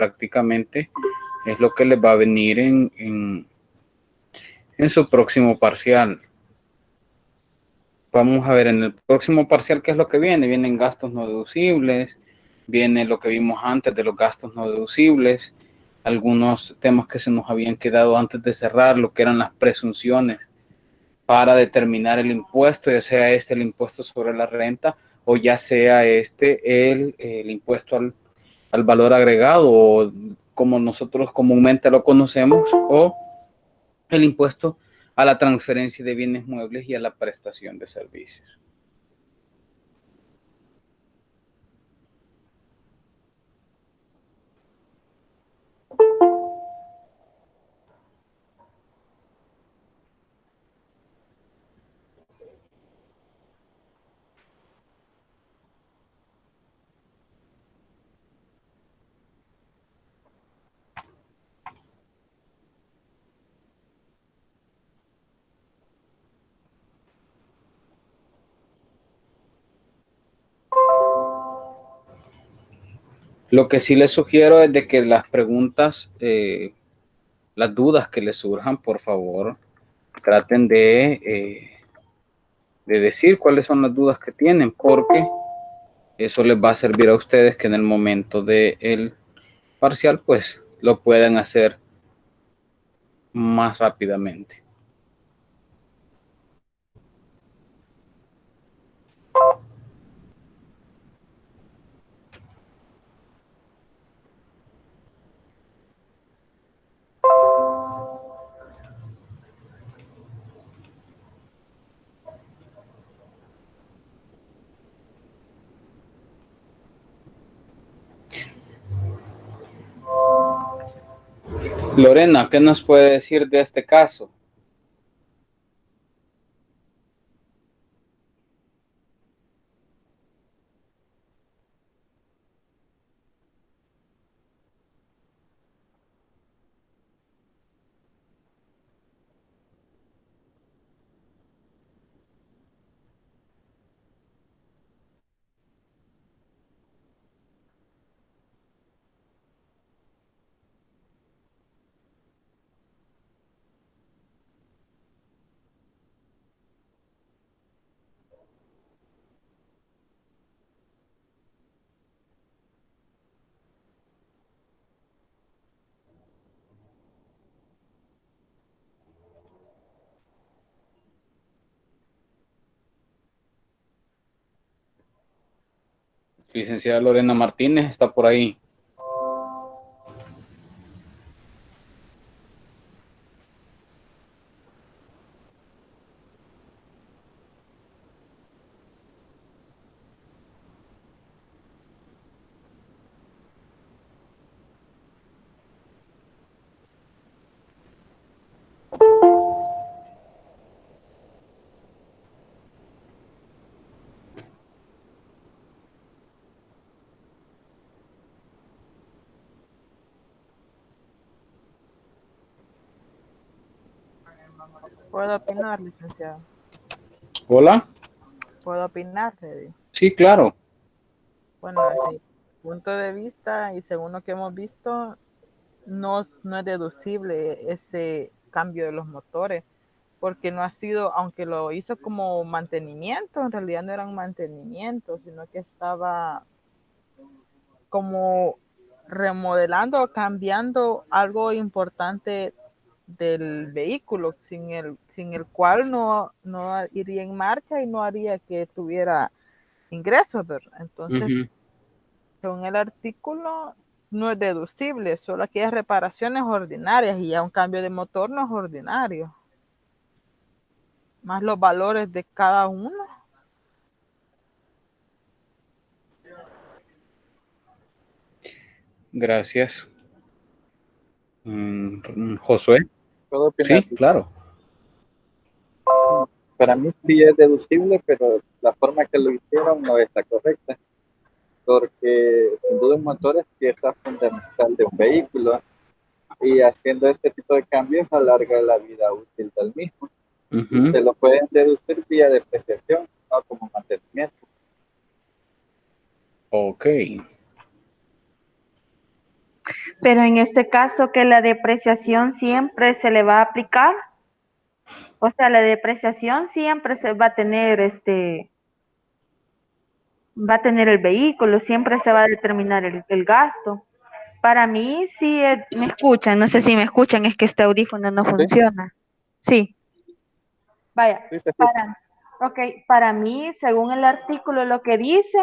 prácticamente es lo que les va a venir en su próximo parcial. Vamos a ver en el próximo parcial qué es lo que viene. Vienen gastos no deducibles, viene lo que vimos antes de los gastos no deducibles, algunos temas que se nos habían quedado antes de cerrar, lo que eran las presunciones para determinar el impuesto, ya sea este el impuesto sobre la renta o ya sea este el impuesto al valor agregado, o como nosotros comúnmente lo conocemos, o el impuesto a la transferencia de bienes muebles y a la prestación de servicios. Lo que sí les sugiero es de que las preguntas, las dudas que les surjan, por favor, traten de decir cuáles son las dudas que tienen, porque eso les va a servir a ustedes que en el momento del parcial, pues lo puedan hacer más rápidamente. Lorena, ¿qué nos puede decir de este caso? Licenciada Lorena Martínez está por ahí. ¿Puedo opinar, licenciado? Hola. ¿Puedo opinar, Freddy? Sí, claro. Bueno, desde mi punto de vista y según lo que hemos visto, no es deducible ese cambio de los motores, porque no ha sido, aunque lo hizo como mantenimiento, en realidad no era un mantenimiento, sino que estaba como remodelando o cambiando algo importante del vehículo, sin el cual no iría en marcha y no haría que tuviera ingresos, ¿verdad? Entonces, según el artículo, no es deducible, solo aquellas reparaciones ordinarias, y ya un cambio de motor no es ordinario. Más los valores de cada uno. Gracias. Josué. ¿Puedo opinar? Sí, claro. Para mí sí es deducible, pero la forma que lo hicieron no está correcta, porque sin duda un motor es pieza fundamental de un vehículo y haciendo este tipo de cambios alarga la vida útil del mismo. Y se lo pueden deducir vía depreciación, no como mantenimiento. Ok. Pero en este caso que la depreciación siempre se le va a aplicar, o sea, la depreciación siempre se va a tener va a tener el vehículo, siempre se va a determinar el gasto. Para mí, sí, me escuchan, no sé si me escuchan, es que este audífono no Sí, funciona. Sí, vaya, sí, se escucha. para mí, según el artículo, lo que dice,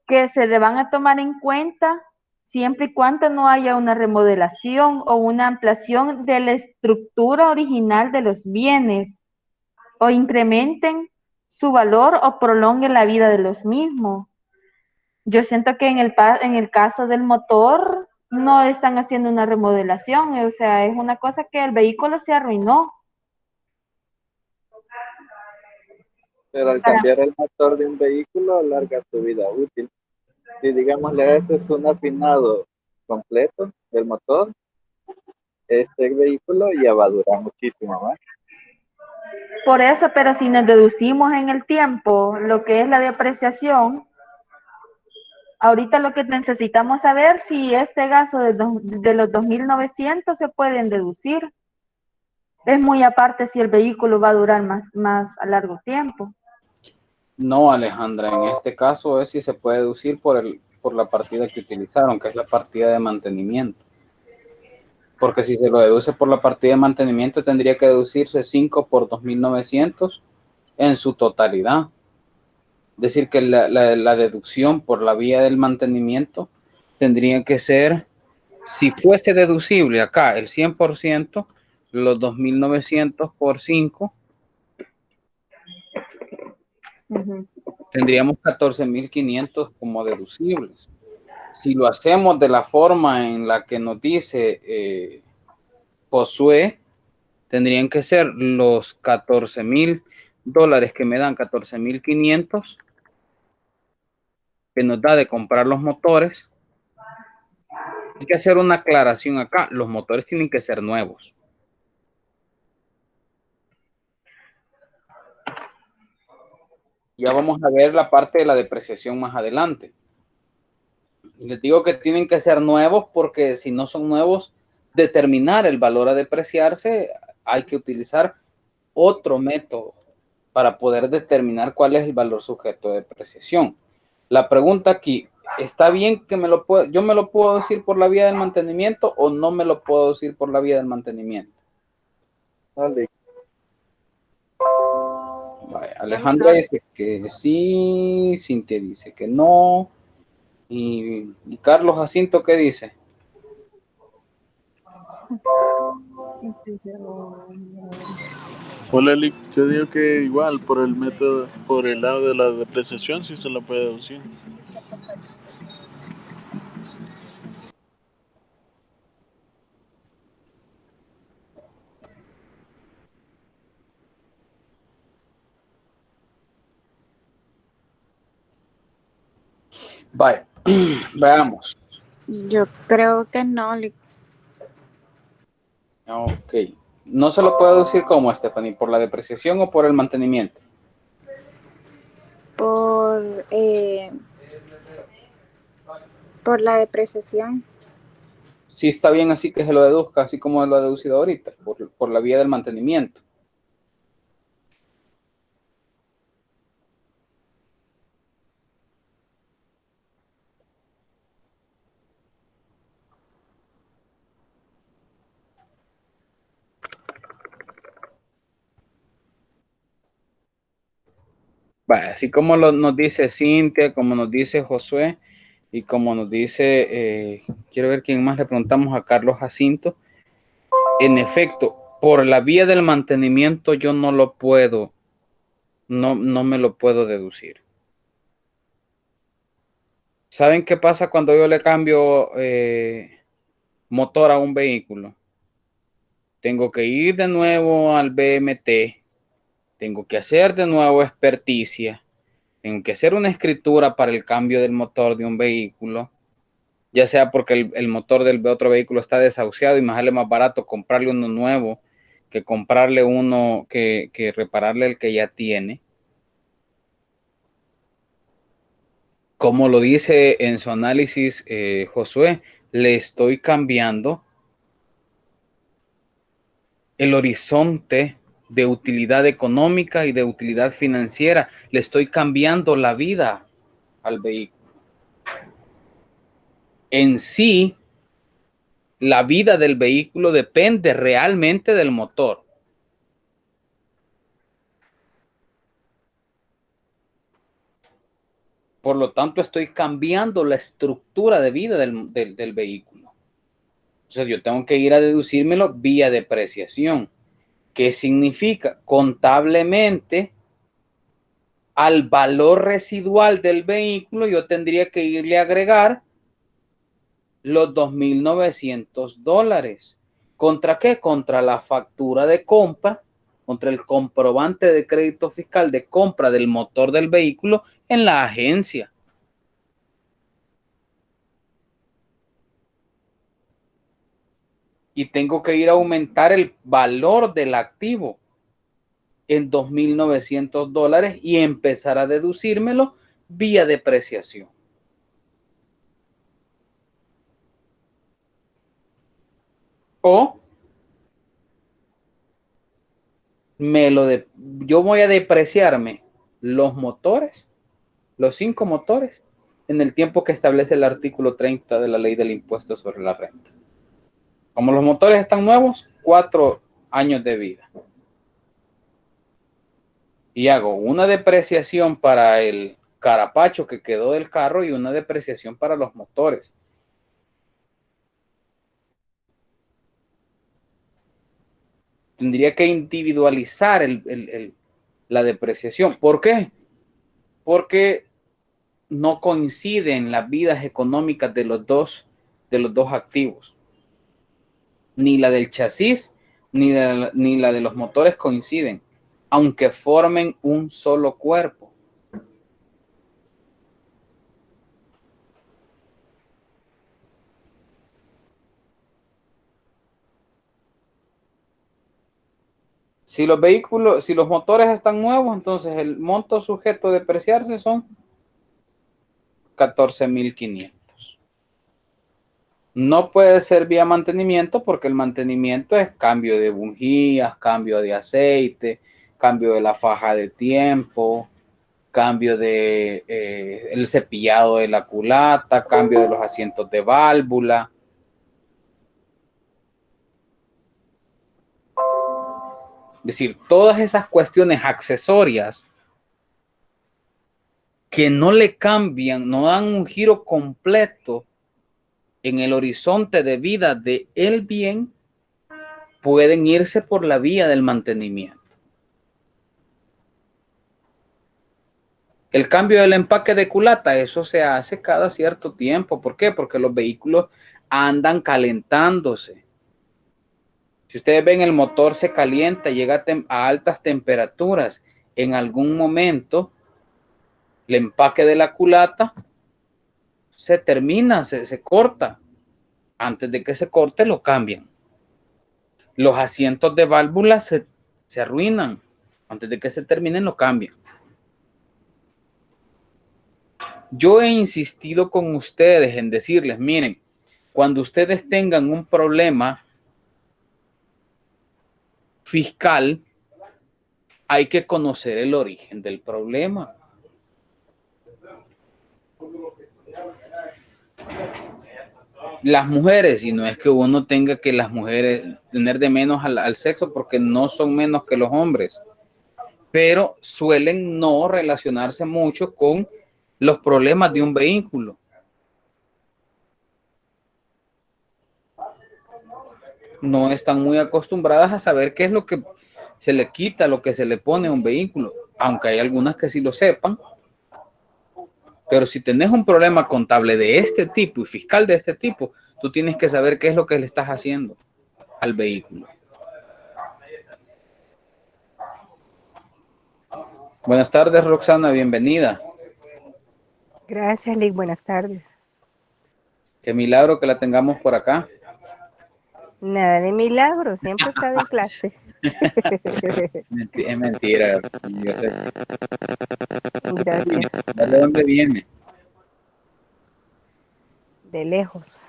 que se van a tomar en cuenta siempre y cuando no haya una remodelación o una ampliación de la estructura original de los bienes o incrementen su valor o prolonguen la vida de los mismos. Yo siento que en el caso del motor no están haciendo una remodelación, o sea, es una cosa que el vehículo se arruinó. Pero al Para, cambiar el motor de un vehículo, alarga su vida útil. Si digamos le haces un afinado completo del motor, este vehículo ya va a durar muchísimo más. por eso, pero si nos deducimos en el tiempo lo que es la depreciación, ahorita lo que necesitamos saber si este gasto de los 2.900 se pueden deducir. Es muy aparte si el vehículo va a durar más a largo tiempo. No, Alejandra, en este caso es si se puede deducir por la partida que utilizaron, que es la partida de mantenimiento. Porque si se lo deduce por la partida de mantenimiento, tendría que deducirse 5 por 2.900 en su totalidad. Es decir, que la deducción por la vía del mantenimiento tendría que ser, si fuese deducible acá el 100%, los 2.900 por 5, tendríamos 14.500 como deducibles. Si lo hacemos de la forma en la que nos dice Josué, tendrían que ser los 14.000 dólares que me dan 14.500 que nos da de comprar los motores. Hay que hacer una aclaración acá. Los motores tienen que ser nuevos. Ya vamos a ver la parte de la depreciación más adelante. Les digo que tienen que ser nuevos porque si no son nuevos, determinar el valor a depreciarse, hay que utilizar otro método para poder determinar cuál es el valor sujeto de depreciación. La pregunta aquí, ¿está bien que yo me lo puedo decir por la vía del mantenimiento o no me lo puedo decir por la vía del mantenimiento? Vale. Vale, Alejandra dice que sí, Cintia dice que no, y Carlos Jacinto, ¿qué dice? Hola, Lick. Yo digo que igual por el método, por el lado de la depreciación, sí se la puede deducir. Vale, veamos. Yo creo que no, Ok. ¿No se lo puedo deducir como, Stephanie? ¿Por la depreciación o por el mantenimiento? por, eh, por la depreciación. Sí, está bien así que se lo deduzca, así como lo ha deducido ahorita, por la vía del mantenimiento. Vale, así como nos dice Cintia, como nos dice Josué y como nos dice, quiero ver quién más le preguntamos a Carlos Jacinto. En efecto, por la vía del mantenimiento yo no lo puedo, no me lo puedo deducir. ¿Saben qué pasa cuando yo le cambio motor a un vehículo? Tengo que ir de nuevo al BMT, tengo que hacer de nuevo experticia, tengo que hacer una escritura para el cambio del motor de un vehículo, ya sea porque el motor del otro vehículo está desahuciado y me sale más barato comprarle uno nuevo que comprarle uno que repararle el que ya tiene. Como lo dice en su análisis Josué, le estoy cambiando el horizonte de utilidad económica y de utilidad financiera. Le estoy cambiando la vida al vehículo. En sí, la vida del vehículo depende realmente del motor. Por lo tanto, estoy cambiando la estructura de vida del vehículo. Entonces, yo tengo que ir a deducírmelo vía depreciación. ¿Qué significa? Contablemente, al valor residual del vehículo, yo tendría que irle a agregar los $2,900. ¿Contra qué? Contra la factura de compra, contra el comprobante de crédito fiscal de compra del motor del vehículo en la agencia. Y tengo que ir a aumentar el valor del activo en $2,900 y empezar a deducírmelo vía depreciación. O yo voy a depreciarme los motores, los 5 motores, en el tiempo que establece el artículo 30 de la ley del impuesto sobre la renta. Como los motores están nuevos, 4 años de vida. Y hago una depreciación para el carapacho que quedó del carro y una depreciación para los motores. Tendría que individualizar la depreciación. ¿Por qué? Porque no coinciden las vidas económicas de los dos activos. Ni la del chasis ni la de los motores coinciden, aunque formen un solo cuerpo. Si los motores están nuevos, entonces el monto sujeto a depreciarse son 14,500. No puede ser vía mantenimiento porque el mantenimiento es cambio de bujías, cambio de aceite, cambio de la faja de tiempo, cambio de el cepillado de la culata, cambio de los asientos de válvula. Es decir, todas esas cuestiones accesorias que no le cambian, no dan un giro completo en el horizonte de vida de el bien, pueden irse por la vía del mantenimiento. El cambio del empaque de culata, eso se hace cada cierto tiempo. ¿Por qué? Porque los vehículos andan calentándose. Si ustedes ven, el motor se calienta, llega a altas temperaturas. En algún momento, el empaque de la culata se termina, se corta. Antes de que se corte, lo cambian. Los asientos de válvula se arruinan. Antes de que se terminen, lo cambian. Yo he insistido con ustedes en decirles, miren, cuando ustedes tengan un problema fiscal, hay que conocer el origen del problema. Las mujeres, y no es que uno tenga que las mujeres tener de menos al sexo, porque no son menos que los hombres, pero suelen no relacionarse mucho con los problemas de un vehículo. No están muy acostumbradas a saber qué es lo que se le quita, lo que se le pone a un vehículo, aunque hay algunas que sí lo sepan. Pero si tenés un problema contable de este tipo y fiscal de este tipo, tú tienes que saber qué es lo que le estás haciendo al vehículo. Buenas tardes, Roxana, bienvenida. Gracias, Lick. Buenas tardes. Qué milagro que la tengamos por acá. Nada de milagro, siempre estaba en clase. Es mentira, yo sé. Gracias. ¿De dónde viene? De lejos.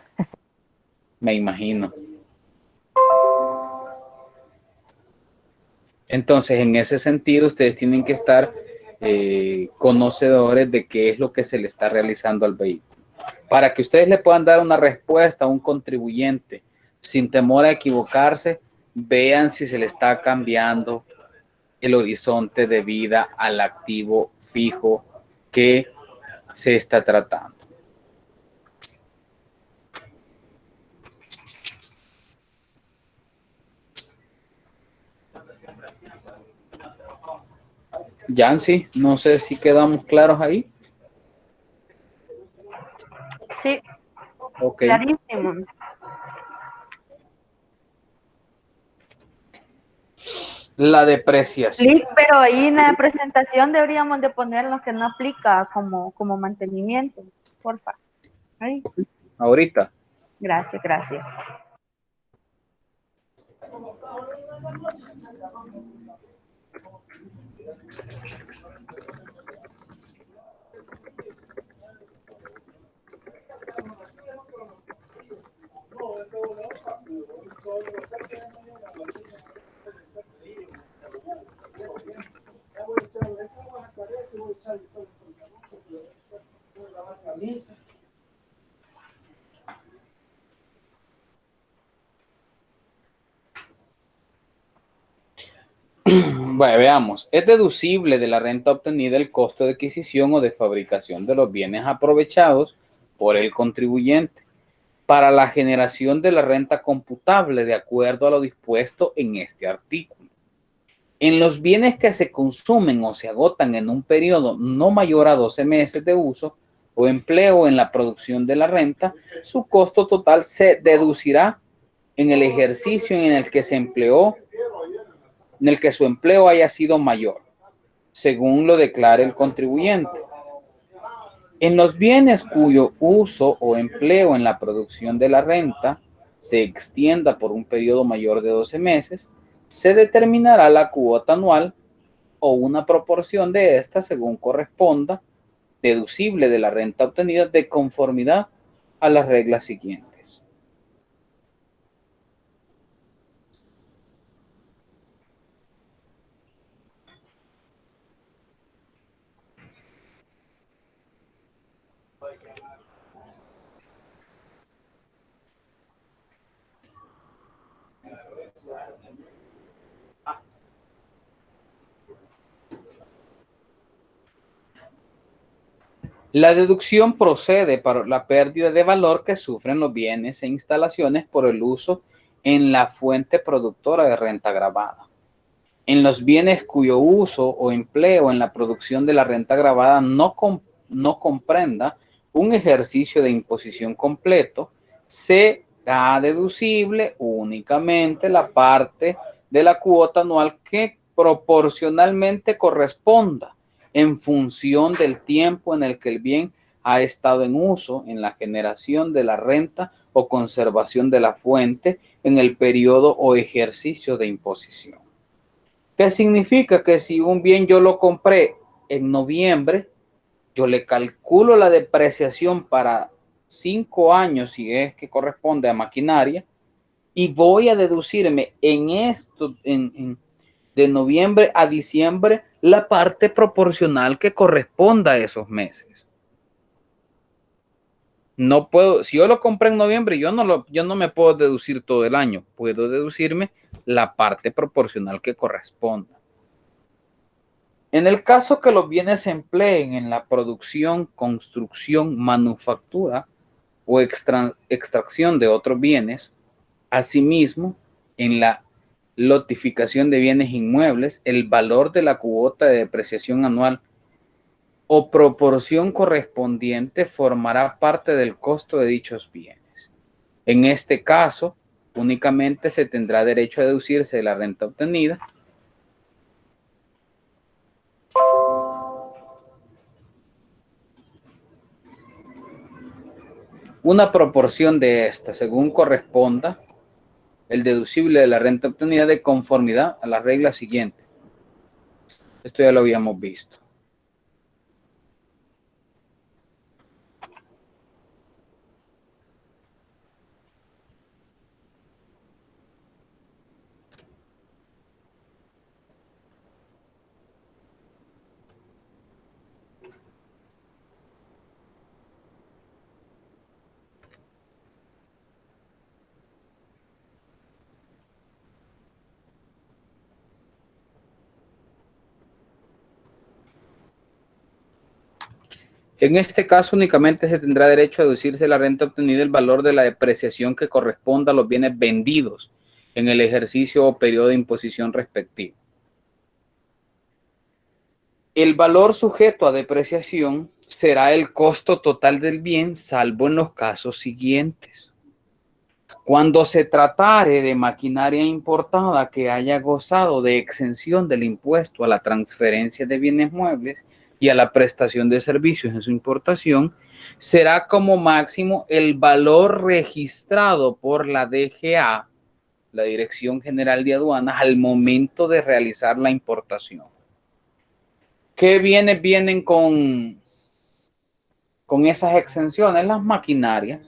Me imagino. Entonces, en ese sentido, ustedes tienen que estar conocedores de qué es lo que se le está realizando al vehículo. Para que ustedes le puedan dar una respuesta a un contribuyente sin temor a equivocarse, vean si se le está cambiando el horizonte de vida al activo fijo que se está tratando. Yancy, no sé si quedamos claros ahí. Sí, Ok. clarísimo. La depreciación. Sí, pero ahí en la presentación deberíamos de poner lo que no aplica como mantenimiento, porfa. Ahí. Ahorita. Gracias, gracias. Bueno, veamos. Es deducible de la renta obtenida el costo de adquisición o de fabricación de los bienes aprovechados por el contribuyente para la generación de la renta computable de acuerdo a lo dispuesto en este artículo. En los bienes que se consumen o se agotan en un periodo no mayor a 12 meses de uso o empleo en la producción de la renta, su costo total se deducirá en el ejercicio en el que se empleó, en el que su empleo haya sido mayor, según lo declare el contribuyente. En los bienes cuyo uso o empleo en la producción de la renta se extienda por un periodo mayor de 12 meses, se determinará la cuota anual o una proporción de esta según corresponda, deducible de la renta obtenida de conformidad a las reglas siguientes. La deducción procede para la pérdida de valor que sufren los bienes e instalaciones por el uso en la fuente productora de renta gravada. En los bienes cuyo uso o empleo en la producción de la renta gravada no comprenda un ejercicio de imposición completo, será deducible únicamente la parte de la cuota anual que proporcionalmente corresponda en función del tiempo en el que el bien ha estado en uso en la generación de la renta o conservación de la fuente en el periodo o ejercicio de imposición. ¿Qué significa? Que si un bien yo lo compré en noviembre, yo le calculo la depreciación para 5 años, si es que corresponde a maquinaria, y voy a deducirme en esto, de noviembre a diciembre, la parte proporcional que corresponda a esos meses. No puedo, si yo lo compré en noviembre, yo no me puedo deducir todo el año, puedo deducirme la parte proporcional que corresponda. En el caso que los bienes se empleen en la producción, construcción, manufactura o extracción de otros bienes, asimismo, en la lotificación de bienes inmuebles, el valor de la cuota de depreciación anual o proporción correspondiente formará parte del costo de dichos bienes. En este caso, únicamente se tendrá derecho a deducirse de la renta obtenida una proporción de esta, según corresponda el deducible de la renta obtenida de conformidad a la regla siguiente. Esto ya lo habíamos visto. En este caso únicamente se tendrá derecho a deducirse la renta obtenida el valor de la depreciación que corresponda a los bienes vendidos en el ejercicio o periodo de imposición respectivo. El valor sujeto a depreciación será el costo total del bien, salvo en los casos siguientes. Cuando se tratare de maquinaria importada que haya gozado de exención del impuesto a la transferencia de bienes muebles y a la prestación de servicios en su importación, será como máximo el valor registrado por la DGA, la Dirección General de Aduanas, al momento de realizar la importación. ¿Qué bienes vienen con esas exenciones? Las maquinarias.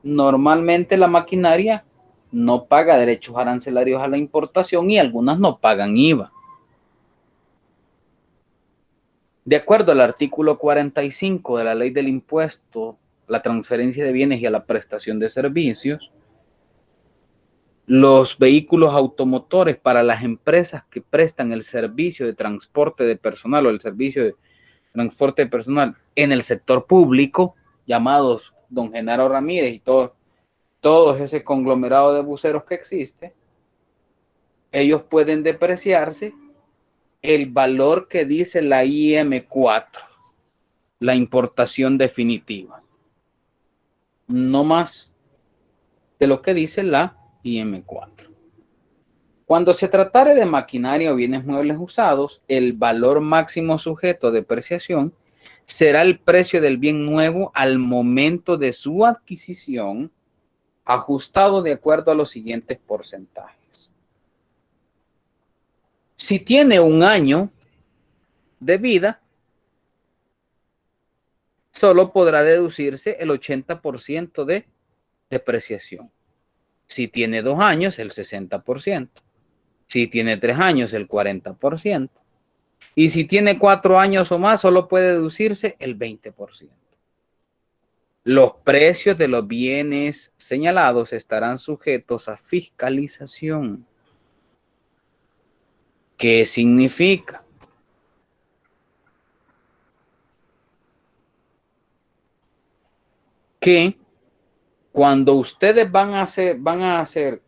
Normalmente la maquinaria no paga derechos arancelarios a la importación y algunas no pagan IVA. De acuerdo al artículo 45 de la Ley del Impuesto, la transferencia de bienes y a la prestación de servicios, los vehículos automotores para las empresas que prestan el servicio de transporte de personal o el servicio de transporte de personal en el sector público, llamados don Genaro Ramírez y todo ese conglomerado de buceros que existe, ellos pueden depreciarse el valor que dice la IM4, la importación definitiva. No más de lo que dice la IM4. Cuando se tratare de maquinaria o bienes muebles usados, el valor máximo sujeto a depreciación será el precio del bien nuevo al momento de su adquisición, ajustado de acuerdo a los siguientes porcentajes. Si tiene un año de vida, solo podrá deducirse el 80% de depreciación. Si tiene 2 años, el 60%. Si tiene 3 años, el 40%. Y si tiene 4 años o más, solo puede deducirse el 20%. Los precios de los bienes señalados estarán sujetos a fiscalización. ¿Qué significa? Que cuando ustedes van a hacer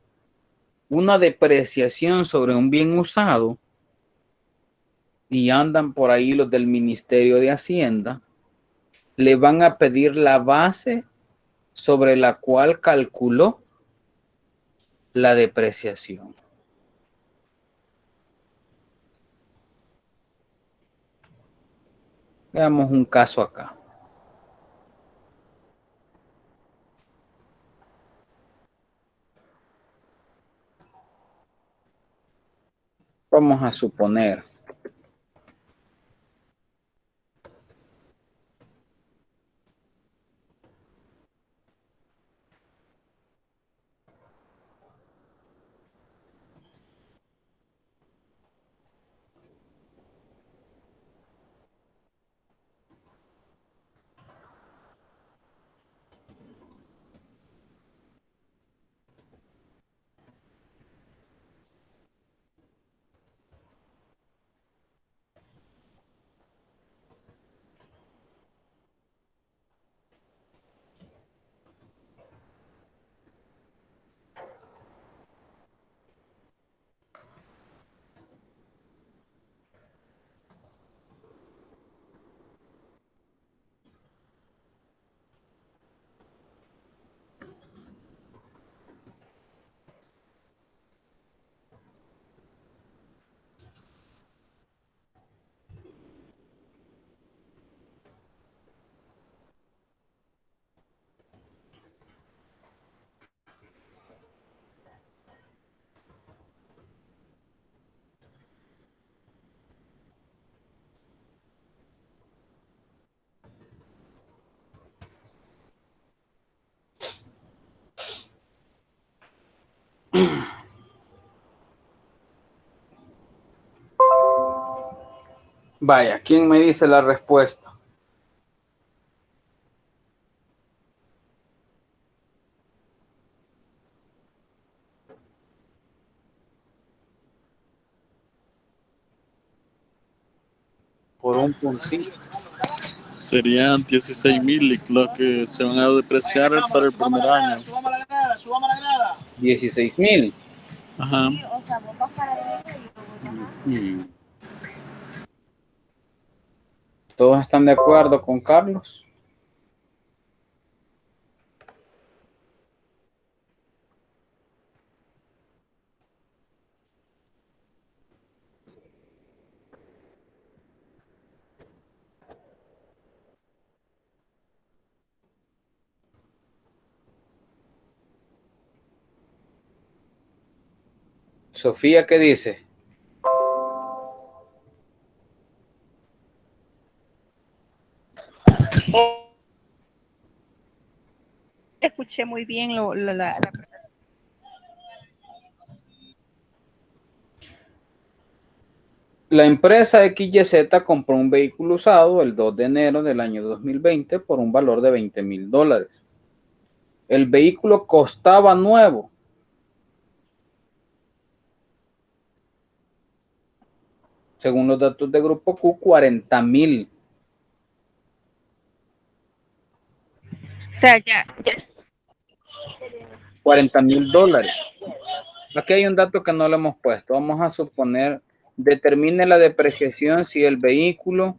una depreciación sobre un bien usado y andan por ahí los del Ministerio de Hacienda, le van a pedir la base sobre la cual calculó la depreciación. Veamos un caso acá. Vamos a suponer vaya, ¿quién me dice la respuesta? Por un puntito. Serían 16,000 lo que se van a depreciar para el primer año. 16,000. Ajá. ¿Todos están de acuerdo con Carlos? Sofía, ¿qué dice? Escuché muy bien La empresa XYZ compró un vehículo usado el 2 de enero del año 2020 por un valor de $20,000. El vehículo costaba nuevo. Según los datos de Grupo Q, 40,000. O sea, ya. $40,000. Aquí hay un dato que no lo hemos puesto. Vamos a suponer, determine la depreciación si el vehículo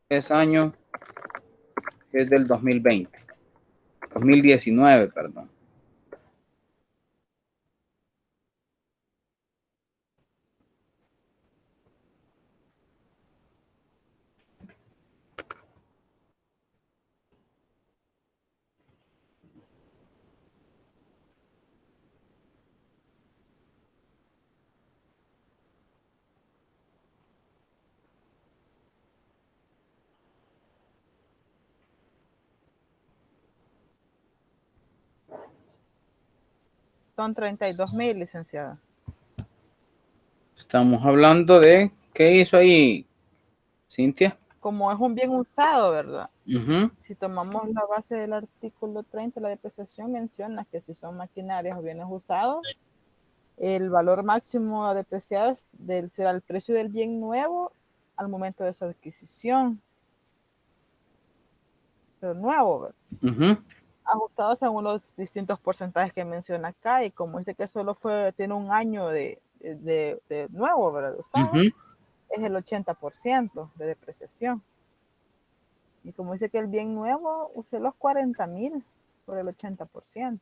es año, es del 2019, perdón. Son 32,000, licenciada. Estamos hablando de, ¿qué hizo ahí, Cintia? Como es un bien usado, ¿verdad? Uh-huh. Si tomamos la base del artículo 30, la depreciación menciona que si son maquinarias o bienes usados, el valor máximo a depreciar será el precio del bien nuevo al momento de su adquisición. Pero nuevo, ¿verdad? Uh-huh. Ajustado según los distintos porcentajes que menciona acá, y como dice que solo tiene un año de nuevo, ¿verdad? Usado, Uh-huh. es el 80% de depreciación. Y como dice que el bien nuevo, use los 40,000 por el 80%.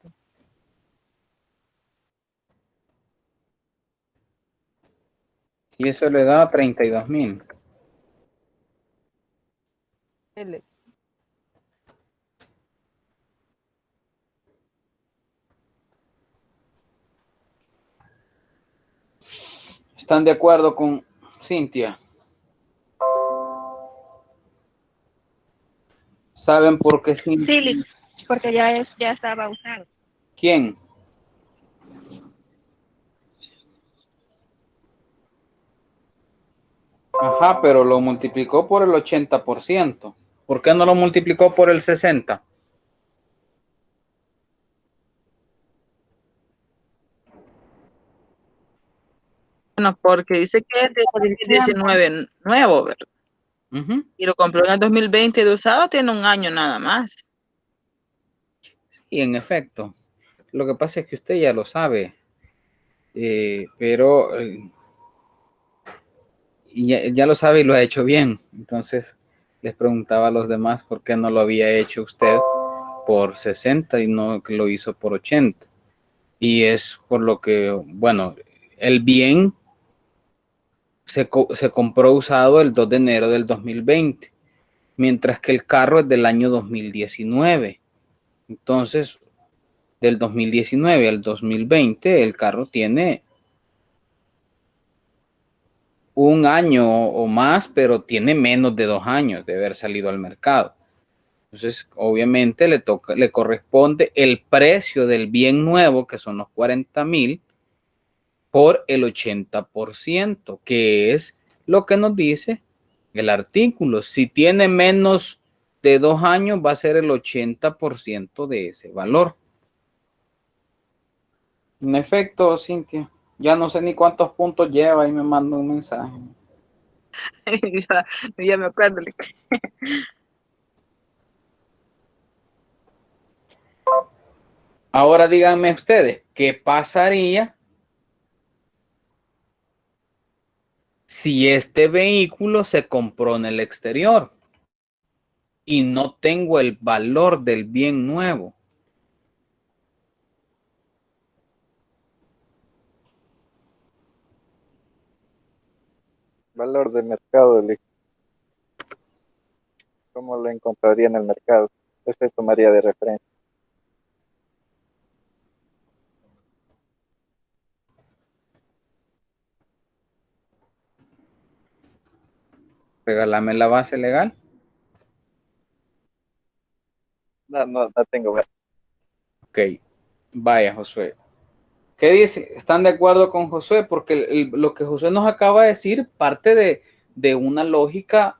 Y eso le da 32,000. ¿Están de acuerdo con Cintia? ¿Saben por qué Cintia? Sí, porque ya estaba usado. ¿Quién? Ajá, pero lo multiplicó por el 80%. ¿Por qué no lo multiplicó por el 60%? Bueno, porque dice que es de 2019 nuevo, ¿verdad? Uh-huh. Y lo compró en el 2020 de usado, tiene un año nada más. Y en efecto, lo que pasa es que usted ya lo sabe, pero ya lo sabe y lo ha hecho bien. Entonces les preguntaba a los demás por qué no lo había hecho usted por 60 y no que lo hizo por 80. Y es por lo que, bueno, el bien se compró usado el 2 de enero del 2020, mientras que el carro es del año 2019. Entonces, del 2019 al 2020, el carro tiene un año o más, pero tiene menos de 2 años de haber salido al mercado. Entonces, obviamente le corresponde el precio del bien nuevo, que son los 40,000, por el 80%, que es lo que nos dice el artículo. Si tiene menos de 2 años, va a ser el 80% de ese valor. En efecto, Cintia. Ya no sé ni cuántos puntos lleva y me manda un mensaje. Ya me acuerdo. Ahora díganme ustedes, ¿qué pasaría si este vehículo se compró en el exterior y no tengo el valor del bien nuevo? Valor de mercado, ¿cómo lo encontraría en el mercado? Ese tomaría de referencia. Regálame la base legal. No tengo. Ok, vaya Josué. ¿Qué dice? ¿Están de acuerdo con Josué? Porque lo que Josué nos acaba de decir parte de una lógica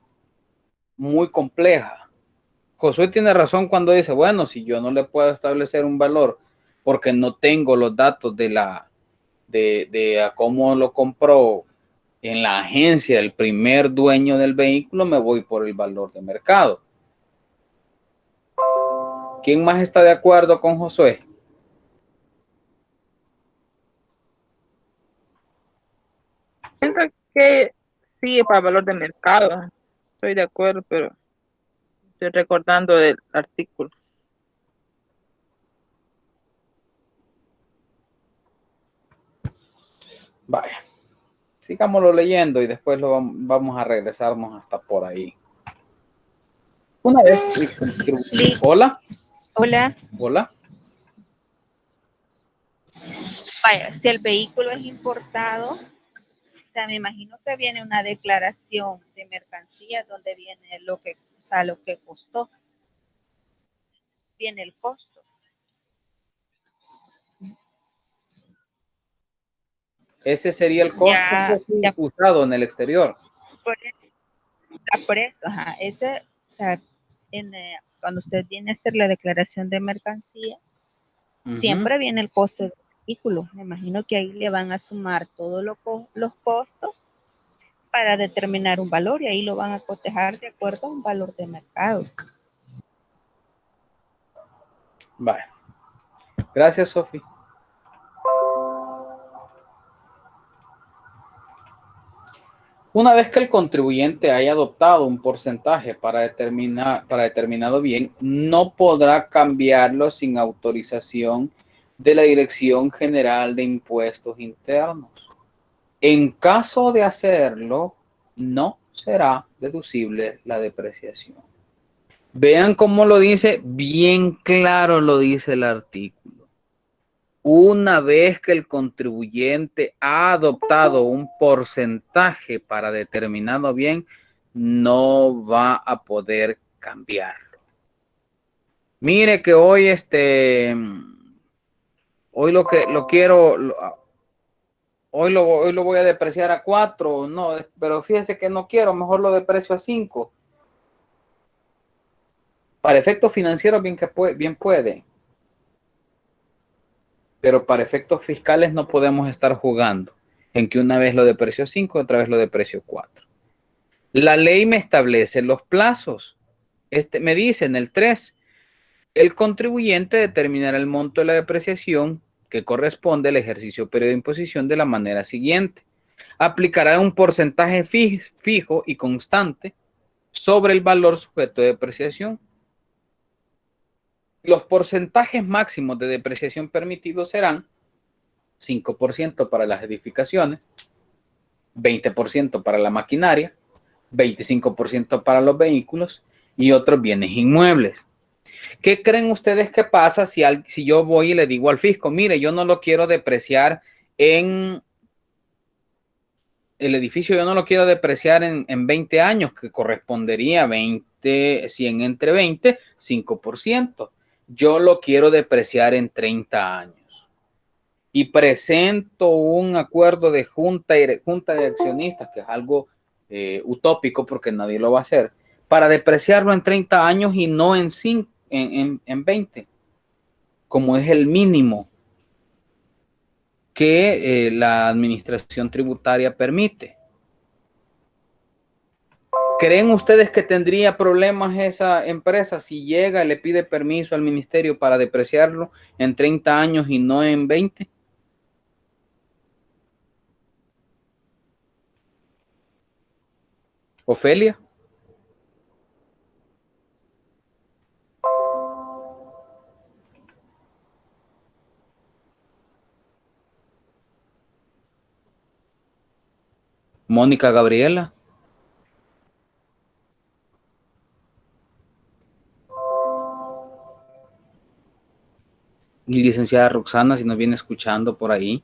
muy compleja. Josué tiene razón cuando dice, bueno, si yo no le puedo establecer un valor porque no tengo los datos de a cómo lo compró en la agencia el primer dueño del vehículo, me voy por el valor de mercado. ¿Quién más está de acuerdo con Josué? Siento que sí, para valor de mercado. Estoy de acuerdo, pero estoy recordando del artículo. Vaya, sigámoslo leyendo y después vamos a regresarnos hasta por ahí. Una vez. Hola. Hola. Hola. Vaya, si el vehículo es importado, o sea, me imagino que viene una declaración de mercancía donde viene lo que, o sea, lo que costó, viene el costo. Ese sería el costo Ya usado en el exterior. por eso, ajá, ese, o sea, cuando usted viene a hacer la declaración de mercancía, siempre viene el costo del vehículo. Me imagino que ahí le van a sumar todos los costos para determinar un valor y ahí lo van a cotejar de acuerdo a un valor de mercado. Vale. Gracias, Sofi. Una vez que el contribuyente haya adoptado un porcentaje para determinado bien, no podrá cambiarlo sin autorización de la Dirección General de Impuestos Internos. En caso de hacerlo, no será deducible la depreciación. Vean cómo lo dice, bien claro lo dice el artículo. Una vez que el contribuyente ha adoptado un porcentaje para determinado bien, no va a poder cambiarlo. Mire que hoy hoy hoy lo voy a depreciar a 4, no, pero fíjese que no quiero, mejor lo deprecio a 5. Para efectos financieros bien puede, pero para efectos fiscales no podemos estar jugando en que una vez lo deprecio 5, otra vez lo deprecio 4. La ley me establece los plazos. Me dice en el 3, el contribuyente determinará el monto de la depreciación que corresponde al ejercicio periodo de imposición de la manera siguiente. Aplicará un porcentaje fijo y constante sobre el valor sujeto de depreciación. Los porcentajes máximos de depreciación permitidos serán 5% para las edificaciones, 20% para la maquinaria, 25% para los vehículos y otros bienes inmuebles. ¿Qué creen ustedes que pasa si yo voy y le digo al fisco, mire, yo no lo quiero depreciar en el edificio, yo no lo quiero depreciar en 20 años, que correspondería a 20, 100 entre 20, 5%. Yo lo quiero depreciar en 30 años. Y presento un acuerdo de junta de accionistas, que es algo utópico porque nadie lo va a hacer, para depreciarlo en 30 años y no en 20, como es el mínimo. que la administración tributaria permite. ¿Creen ustedes que tendría problemas esa empresa si llega y le pide permiso al ministerio para depreciarlo en 30 años y no en 20? Ofelia. Mónica Gabriela. Y licenciada Roxana, si nos viene escuchando por ahí.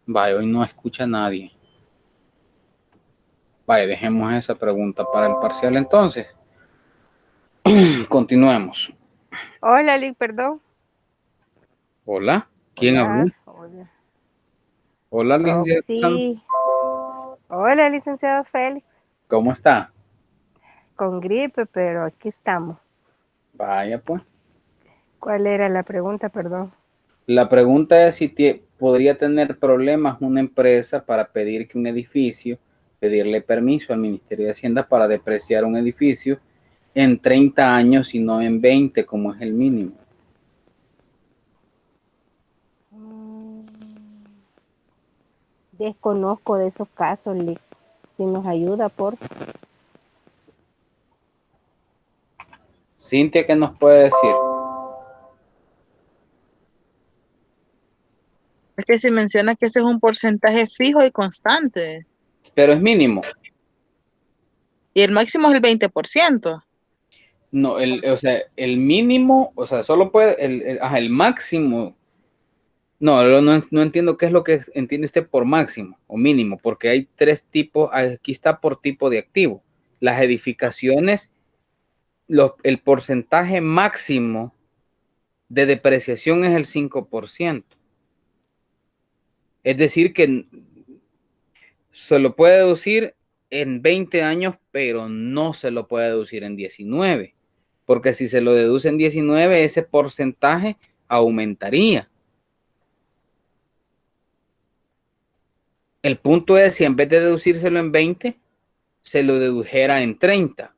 Vaya, hoy no escucha a nadie. Vaya, dejemos esa pregunta para el parcial entonces. Continuemos. Hola, Lick, perdón. Hola, ¿quién habló? Hola. Hola, licenciada. Sí. Hola, licenciado Félix. ¿Cómo está? Con gripe, pero aquí estamos. Vaya, pues. ¿Cuál era la pregunta, perdón? La pregunta es si podría tener problemas una empresa para pedir que un edificio, pedirle permiso al Ministerio de Hacienda para depreciar un edificio en 30 años y no en 20, como es el mínimo. Desconozco de esos casos, Lick. Si nos ayuda, por Cintia, ¿qué nos puede decir? Es que se menciona que ese es un porcentaje fijo y constante. Pero es mínimo. Y el máximo es el 20%. No, o sea, el mínimo, o sea, solo puede, el máximo. No entiendo qué es lo que entiende usted por máximo o mínimo, porque hay tres tipos, aquí está por tipo de activo. Las edificaciones, el porcentaje máximo de depreciación es el 5%. Es decir, que se lo puede deducir en 20 años, pero no se lo puede deducir en 19, porque si se lo deduce en 19, ese porcentaje aumentaría. El punto es si en vez de deducírselo en 20, se lo dedujera en 30.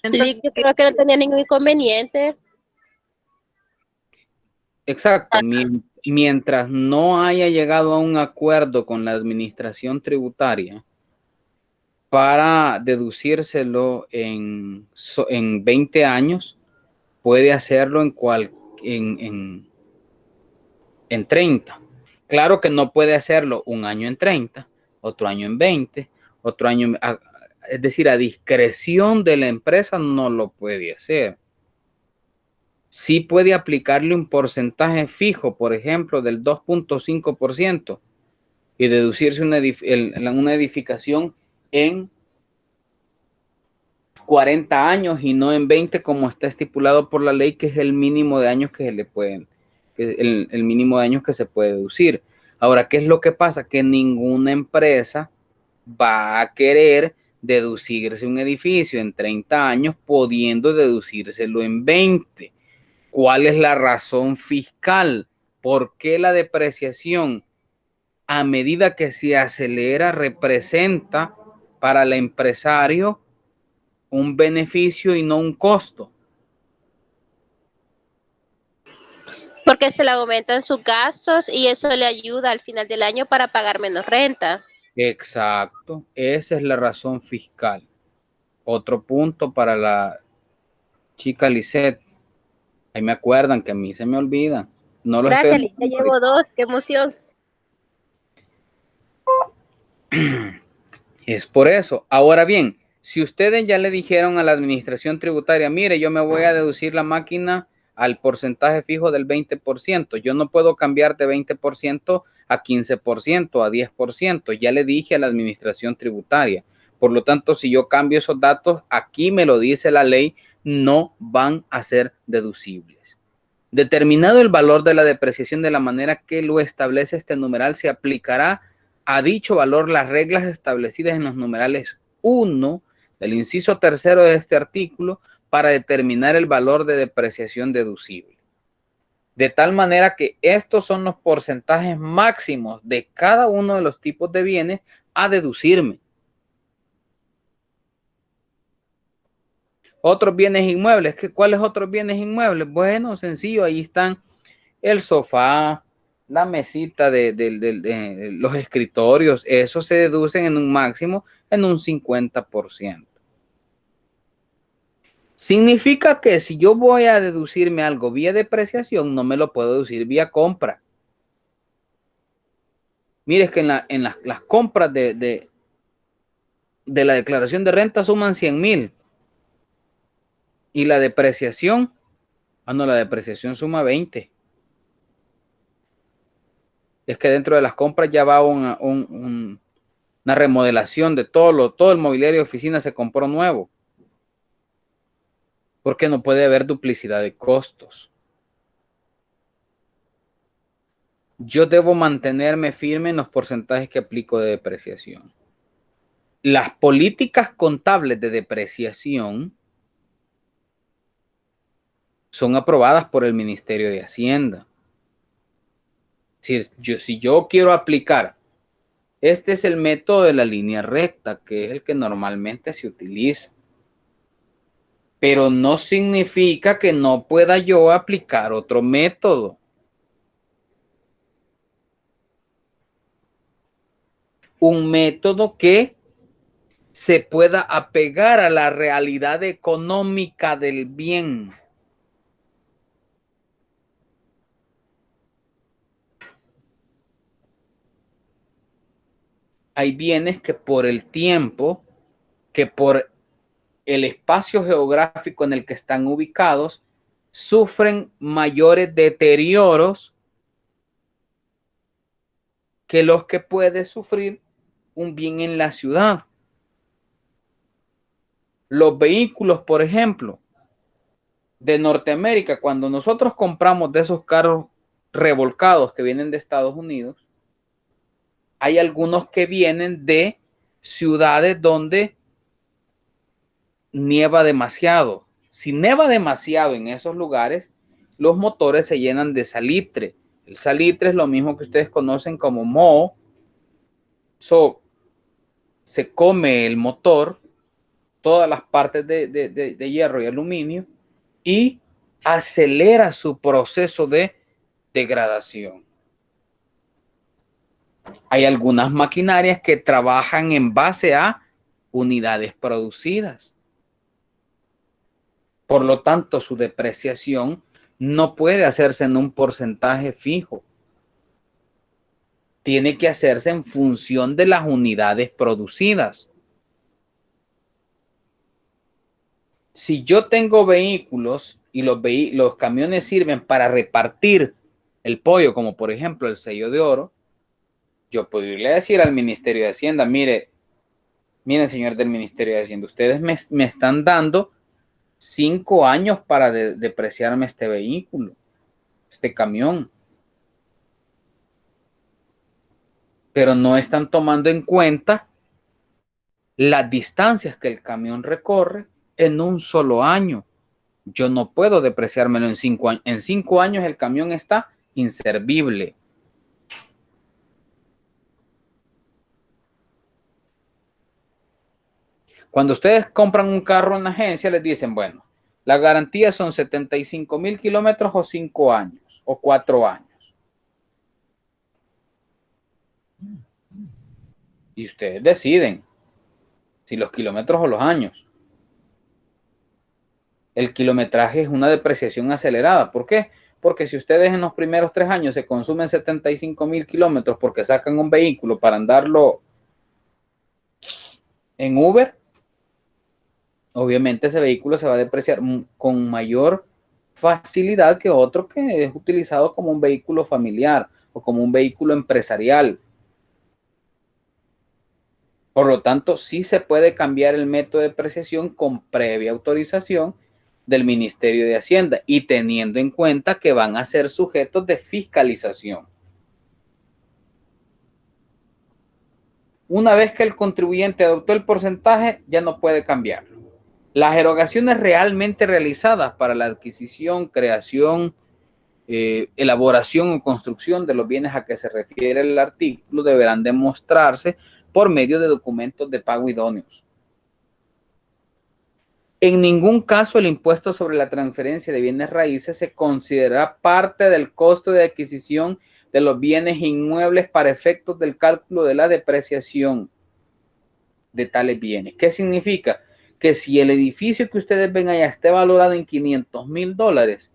Sí, yo creo que no tenía ningún inconveniente. Exacto. Mientras no haya llegado a un acuerdo con la administración tributaria para deducírselo en 20 años, puede hacerlo en 30. Claro que no puede hacerlo un año en 30, otro año en 20, otro año, es decir, a discreción de la empresa no lo puede hacer. Sí puede aplicarle un porcentaje fijo, por ejemplo, del 2.5% y deducirse una edificación en 40 años y no en 20 como está estipulado por la ley, que es el mínimo de años que se le pueden, el mínimo de años que se puede deducir. Ahora, ¿qué es lo que pasa? Que ninguna empresa va a querer deducirse un edificio en 30 años pudiendo deducírselo en 20. ¿Cuál es la razón fiscal? ¿Por qué la depreciación, a medida que se acelera, representa para el empresario un beneficio y no un costo? Porque se le aumentan sus gastos y eso le ayuda al final del año para pagar menos renta. Exacto, esa es la razón fiscal. Otro punto para la chica Lisette. Ahí me acuerdan que a mí se me olvida. No lo Gracias, estoy... ya llevo 2, qué emoción. Es por eso. Ahora bien, si ustedes ya le dijeron a la administración tributaria, mire, yo me voy a deducir la máquina al porcentaje fijo del 20%, yo no puedo cambiar de 20% a 15%, a 10%, ya le dije a la administración tributaria. Por lo tanto, si yo cambio esos datos, aquí me lo dice la ley, no van a ser deducibles. Determinado el valor de la depreciación de la manera que lo establece este numeral, se aplicará a dicho valor las reglas establecidas en los numerales 1 del inciso tercero de este artículo para determinar el valor de depreciación deducible. De tal manera que estos son los porcentajes máximos de cada uno de los tipos de bienes a deducirme. Otros bienes inmuebles. ¿Cuáles otros bienes inmuebles? Bueno, sencillo, ahí están el sofá, la mesita de los escritorios. Esos se deducen en un máximo, en un 50%. Significa que si yo voy a deducirme algo vía depreciación, no me lo puedo deducir vía compra. Mire, es que en las compras de la declaración de renta suman 100,000. Y la depreciación, la depreciación suma 20. Es que dentro de las compras ya va una remodelación de todo el mobiliario de oficina se compró nuevo. Porque no puede haber duplicidad de costos. Yo debo mantenerme firme en los porcentajes que aplico de depreciación. Las políticas contables de depreciación son aprobadas por el Ministerio de Hacienda. Si yo quiero aplicar, este es el método de la línea recta, que es el que normalmente se utiliza. Pero no significa que no pueda yo aplicar otro método. Un método que se pueda apegar a la realidad económica del bien. Hay bienes que por el tiempo, que por el espacio geográfico en el que están ubicados, sufren mayores deterioros que los que puede sufrir un bien en la ciudad. Los vehículos, por ejemplo, de Norteamérica, cuando nosotros compramos de esos carros revolcados que vienen de Estados Unidos, hay algunos que vienen de ciudades donde nieva demasiado. Si neva demasiado en esos lugares, los motores se llenan de salitre. El salitre es lo mismo que ustedes conocen como moho. Se come el motor, todas las partes de hierro y aluminio, y acelera su proceso de degradación. Hay algunas maquinarias que trabajan en base a unidades producidas. Por lo tanto, su depreciación no puede hacerse en un porcentaje fijo. Tiene que hacerse en función de las unidades producidas. Si yo tengo vehículos y los camiones sirven para repartir el pollo, como por ejemplo el sello de oro, yo podría decir al Ministerio de Hacienda, miren, señor del Ministerio de Hacienda, ustedes me están dando 5 años para depreciarme este vehículo, este camión. Pero no están tomando en cuenta las distancias que el camión recorre en un solo año. Yo no puedo depreciármelo en 5 años. En 5 años el camión está inservible. Cuando ustedes compran un carro en la agencia, les dicen, bueno, la garantía son 75,000 kilómetros o 5 años o 4 años. Y ustedes deciden si los kilómetros o los años. El kilometraje es una depreciación acelerada. ¿Por qué? Porque si ustedes en los primeros 3 años se consumen 75,000 kilómetros porque sacan un vehículo para andarlo en Uber, obviamente ese vehículo se va a depreciar con mayor facilidad que otro que es utilizado como un vehículo familiar o como un vehículo empresarial. Por lo tanto, sí se puede cambiar el método de depreciación con previa autorización del Ministerio de Hacienda y teniendo en cuenta que van a ser sujetos de fiscalización. Una vez que el contribuyente adoptó el porcentaje, ya no puede cambiarlo. Las erogaciones realmente realizadas para la adquisición, creación, elaboración o construcción de los bienes a que se refiere el artículo deberán demostrarse por medio de documentos de pago idóneos. En ningún caso el impuesto sobre la transferencia de bienes raíces se considera parte del costo de adquisición de los bienes inmuebles para efectos del cálculo de la depreciación de tales bienes. ¿Qué significa? Que si el edificio que ustedes ven allá esté valorado en $500,000,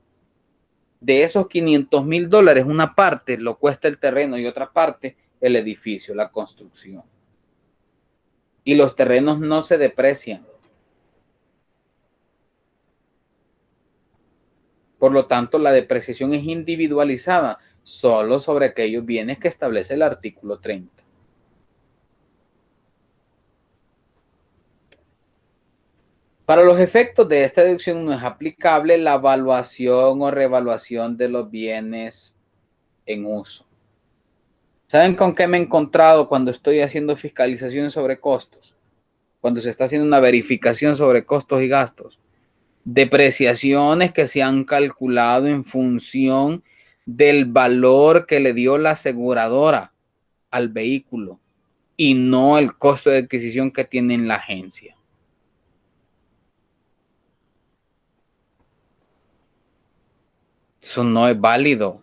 de esos $500,000, una parte lo cuesta el terreno y otra parte el edificio, la construcción. Y los terrenos no se deprecian. Por lo tanto, la depreciación es individualizada solo sobre aquellos bienes que establece el artículo 30. Para los efectos de esta deducción no es aplicable la evaluación o revaluación de los bienes en uso. ¿Saben con qué me he encontrado cuando estoy haciendo fiscalización sobre costos? Cuando se está haciendo una verificación sobre costos y gastos. Depreciaciones que se han calculado en función del valor que le dio la aseguradora al vehículo y no el costo de adquisición que tiene en la agencia. Eso no es válido.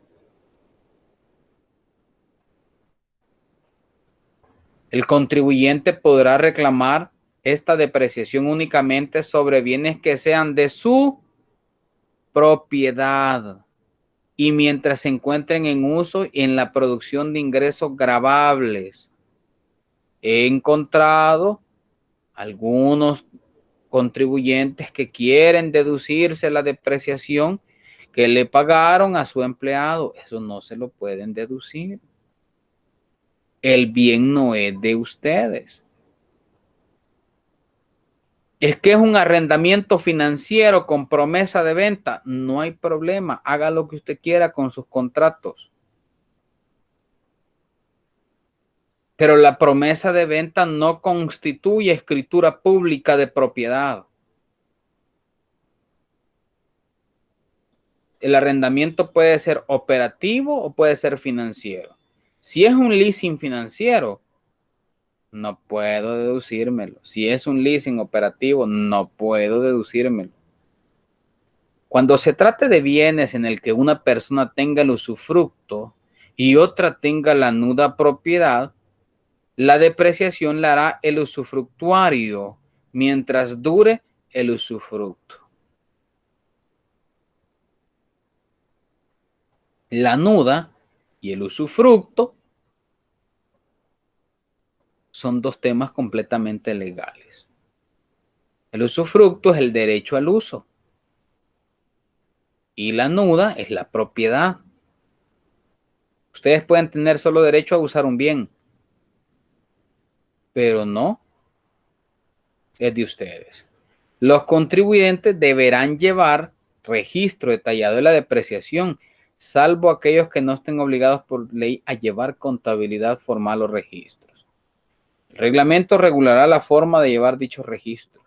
El contribuyente podrá reclamar esta depreciación únicamente sobre bienes que sean de su propiedad y mientras se encuentren en uso y en la producción de ingresos gravables. He encontrado algunos contribuyentes que quieren deducirse la depreciación que le pagaron a su empleado. Eso no se lo pueden deducir. El bien no es de ustedes. Es que es un arrendamiento financiero con promesa de venta. No hay problema. Haga lo que usted quiera con sus contratos. Pero la promesa de venta no constituye escritura pública de propiedad. El arrendamiento puede ser operativo o puede ser financiero. Si es un leasing financiero, no puedo deducírmelo. Si es un leasing operativo, no puedo deducírmelo. Cuando se trate de bienes en el que una persona tenga el usufructo y otra tenga la nuda propiedad, la depreciación la hará el usufructuario mientras dure el usufructo. La nuda y el usufructo son dos temas completamente legales. El usufructo es el derecho al uso y la nuda es la propiedad. Ustedes pueden tener solo derecho a usar un bien, pero no es de ustedes. Los contribuyentes deberán llevar registro detallado de la depreciación, salvo aquellos que no estén obligados por ley a llevar contabilidad formal o registros. El reglamento regulará la forma de llevar dichos registros.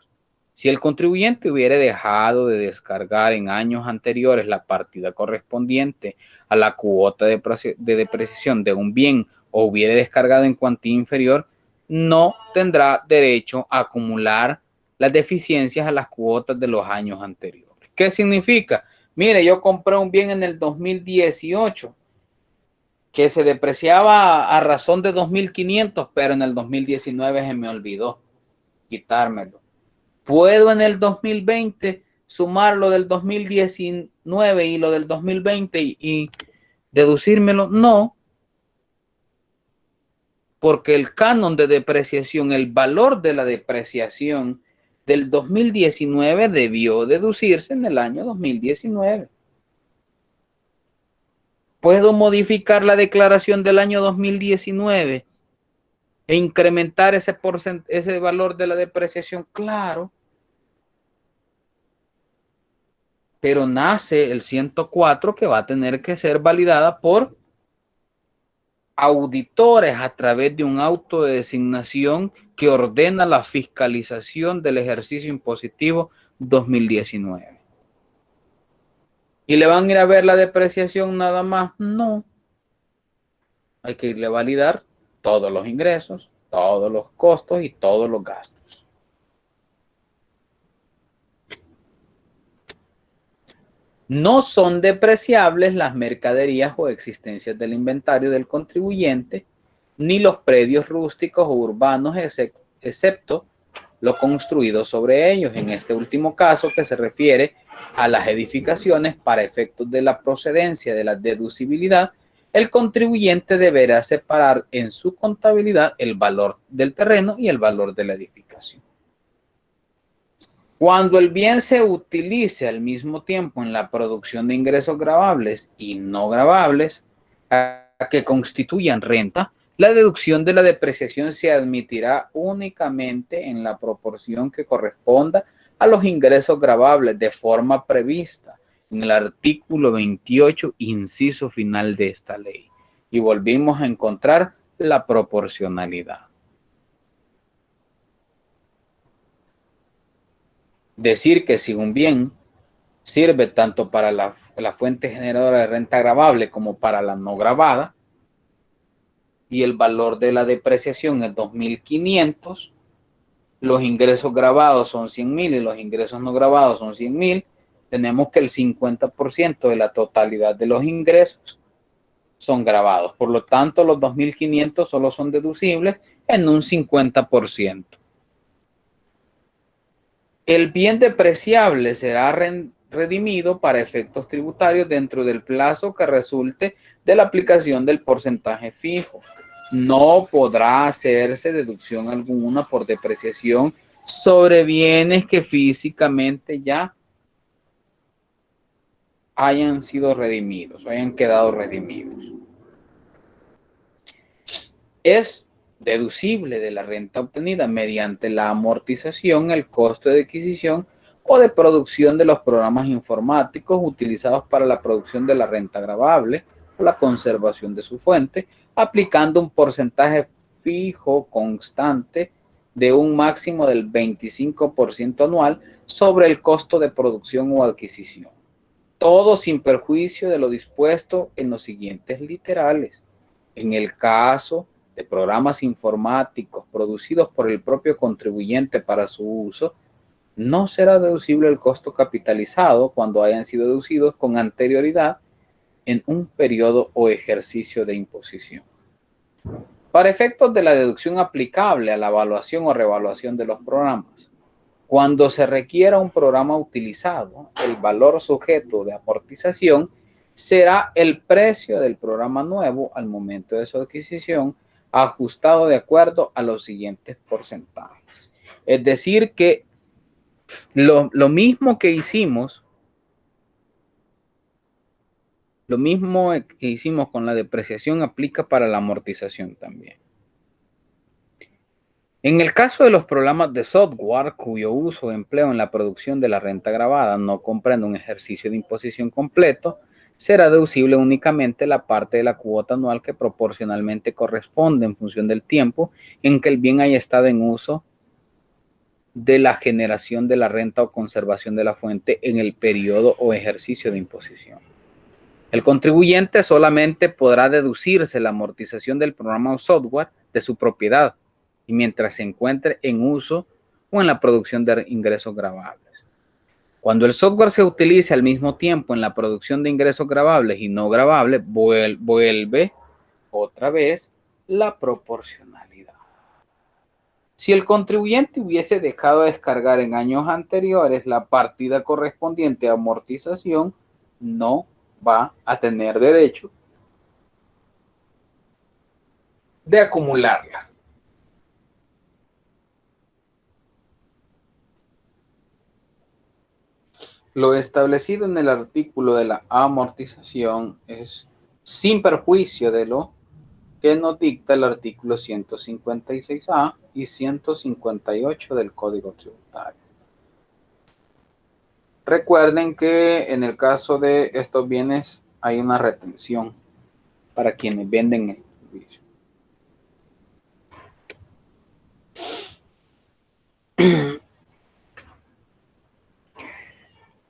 Si el contribuyente hubiere dejado de descargar en años anteriores la partida correspondiente a la cuota de depreciación de un bien o hubiere descargado en cuantía inferior, no tendrá derecho a acumular las deficiencias a las cuotas de los años anteriores. ¿Qué significa? Mire, yo compré un bien en el 2018 que se depreciaba a razón de 2.500, pero en el 2019 se me olvidó quitármelo. ¿Puedo en el 2020 sumar lo del 2019 y lo del 2020 y deducírmelo? No, porque el canon de depreciación, el valor de la depreciación del 2019 debió deducirse en el año 2019. ¿Puedo modificar la declaración del año 2019 e incrementar ese valor de la depreciación? Claro. pero nace el 104 que va a tener que ser validada por auditores a través de un auto de designación que ordena la fiscalización del ejercicio impositivo 2019. ¿Y le van a ir a ver la depreciación nada más? No. Hay que irle a validar todos los ingresos, todos los costos y todos los gastos. No son depreciables las mercaderías o existencias del inventario del contribuyente, ni los predios rústicos o urbanos, excepto lo construido sobre ellos. En este último caso, que se refiere a las edificaciones para efectos de la procedencia de la deducibilidad, el contribuyente deberá separar en su contabilidad el valor del terreno y el valor de la edificación. Cuando el bien se utilice al mismo tiempo en la producción de ingresos gravables y no gravables que constituyan renta, la deducción de la depreciación se admitirá únicamente en la proporción que corresponda a los ingresos gravables de forma prevista en el artículo 28, inciso final de esta ley. Y volvimos a encontrar la proporcionalidad. Decir que si un bien sirve tanto para la fuente generadora de renta gravable como para la no gravada, y el valor de la depreciación es 2.500, los ingresos gravados son 100.000 y los ingresos no gravados son 100.000, tenemos que el 50% de la totalidad de los ingresos son gravados. Por lo tanto, los 2.500 solo son deducibles en un 50%. El bien depreciable será redimido para efectos tributarios dentro del plazo que resulte de la aplicación del porcentaje fijo. No podrá hacerse deducción alguna por depreciación sobre bienes que físicamente ya hayan sido redimidos o hayan quedado redimidos. Es deducible de la renta obtenida mediante la amortización el costo de adquisición o de producción de los programas informáticos utilizados para la producción de la renta gravable o la conservación de su fuente, aplicando un porcentaje fijo constante de un máximo del 25% anual sobre el costo de producción o adquisición. Todo sin perjuicio de lo dispuesto en los siguientes literales. En el caso de programas informáticos producidos por el propio contribuyente para su uso, no será deducible el costo capitalizado cuando hayan sido deducidos con anterioridad en un periodo o ejercicio de imposición. Para efectos de la deducción aplicable a la evaluación o revaluación de los programas, cuando se requiera un programa utilizado, el valor sujeto de amortización será el precio del programa nuevo al momento de su adquisición, ajustado de acuerdo a los siguientes porcentajes. Es decir, que lo mismo que hicimos con la depreciación aplica para la amortización también. En el caso de los programas de software cuyo uso o empleo en la producción de la renta gravada no comprende un ejercicio de imposición completo, será deducible únicamente la parte de la cuota anual que proporcionalmente corresponde en función del tiempo en que el bien haya estado en uso de la generación de la renta o conservación de la fuente en el periodo o ejercicio de imposición. El contribuyente solamente podrá deducirse la amortización del programa o software de su propiedad y mientras se encuentre en uso o en la producción de ingresos gravables. Cuando el software se utilice al mismo tiempo en la producción de ingresos gravables y no gravables, vuelve otra vez la proporcionalidad. Si el contribuyente hubiese dejado de descargar en años anteriores la partida correspondiente a amortización, no va a tener derecho de acumularla. Lo establecido en el artículo de la amortización es sin perjuicio de lo que nos dicta el artículo 156A y 158 del Código Tributario. Recuerden que en el caso de estos bienes hay una retención para quienes venden el servicio.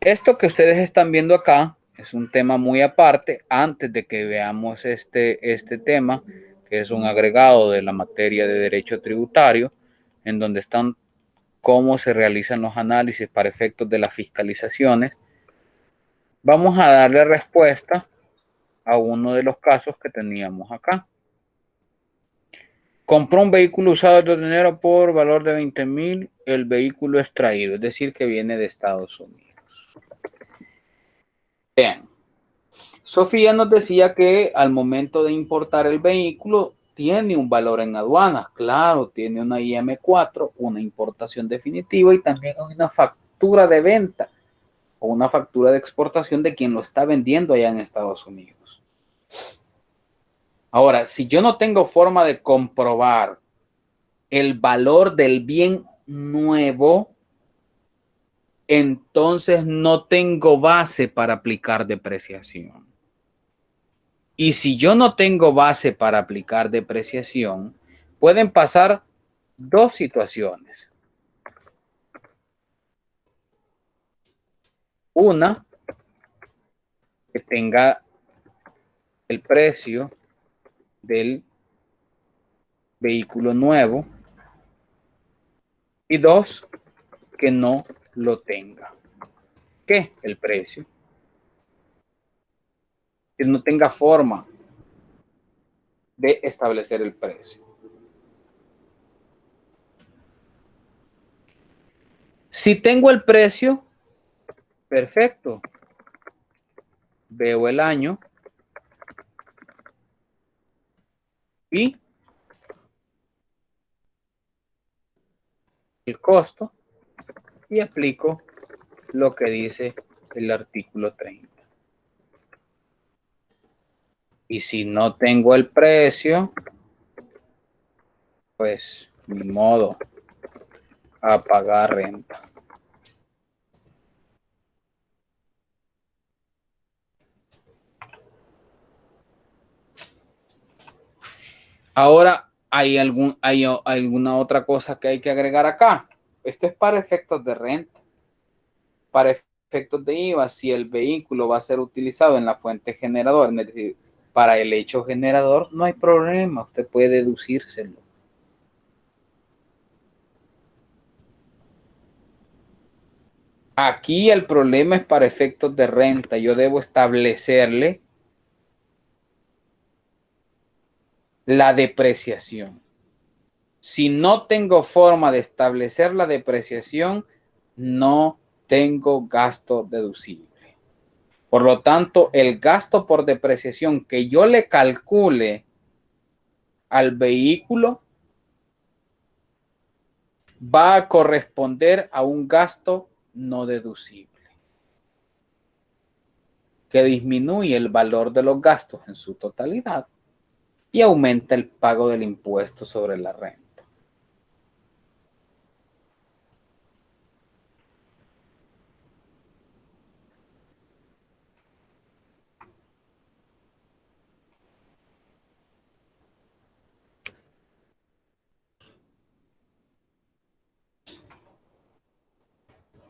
Esto que ustedes están viendo acá es un tema muy aparte antes de que veamos este tema, que es un agregado de la materia de derecho tributario, en donde están cómo se realizan los análisis para efectos de las fiscalizaciones. Vamos a darle respuesta a uno de los casos que teníamos acá. Compró un vehículo usado de dinero por valor de 20,000, el vehículo es traído, es decir, que viene de Estados Unidos. Bien. Sofía nos decía que al momento de importar el vehículo tiene un valor en aduanas. Claro, tiene una IM4, una importación definitiva y también una factura de venta o una factura de exportación de quien lo está vendiendo allá en Estados Unidos. Ahora, si yo no tengo forma de comprobar el valor del bien nuevo, entonces no tengo base para aplicar depreciación. Y si yo no tengo base para aplicar depreciación, pueden pasar dos situaciones. Una, que tenga el precio del vehículo nuevo. Y dos, que no lo tenga. ¿Qué? El precio. Que no tenga forma de establecer el precio. Si tengo el precio, perfecto. Veo el año y el costo y aplico lo que dice el artículo 30. Y si no tengo el precio, pues ni modo, a pagar renta. Ahora, ¿hay alguna otra cosa que hay que agregar acá? Esto es para efectos de renta. Para efectos de IVA, si el vehículo va a ser utilizado en la fuente generadora, es decir, para el hecho generador, no hay problema, usted puede deducírselo. Aquí el problema es para efectos de renta. Yo debo establecerle la depreciación. Si no tengo forma de establecer la depreciación, no tengo gasto deducible. Por lo tanto, el gasto por depreciación que yo le calcule al vehículo va a corresponder a un gasto no deducible, que disminuye el valor de los gastos en su totalidad y aumenta el pago del impuesto sobre la renta.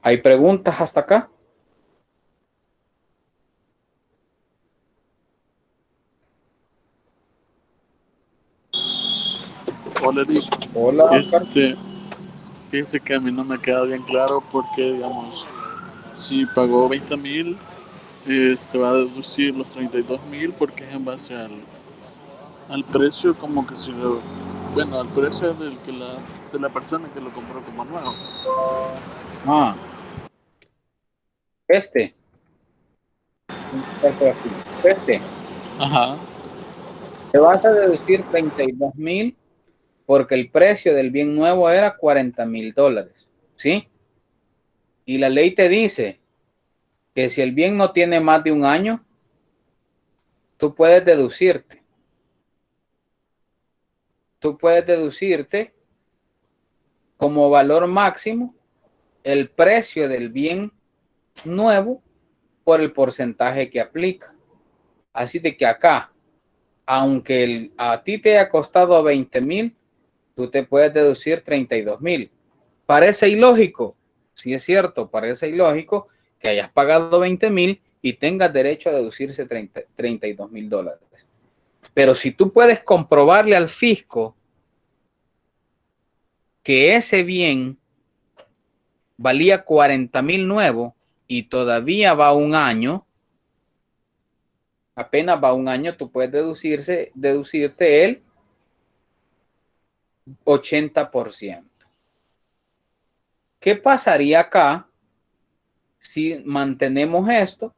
¿Hay preguntas hasta acá? Hola, Eric. Hola, Fíjese que a mí no me queda bien claro porque, digamos, si pagó 20,000, se va a deducir los 32,000 porque es en base al precio, como que si lo, bueno, al precio de la persona que lo compró como nuevo. Ah, este. Ajá. Te vas a deducir 32,000 porque el precio del bien nuevo era $40,000, ¿sí? Y la ley te dice que si el bien no tiene más de un año, tú puedes deducirte. Tú puedes deducirte como valor máximo el precio del bien nuevo por el porcentaje que aplica. Así de que acá, aunque a ti te haya costado 20,000, tú te puedes deducir 32,000. Parece ilógico, sí es cierto, parece ilógico que hayas pagado 20,000 y tengas derecho a deducirse $32,000. Pero si tú puedes comprobarle al fisco que ese bien valía 40,000 nuevo y todavía va un año, apenas va un año, tú puedes deducirte el 80%. ¿Qué pasaría acá si mantenemos esto,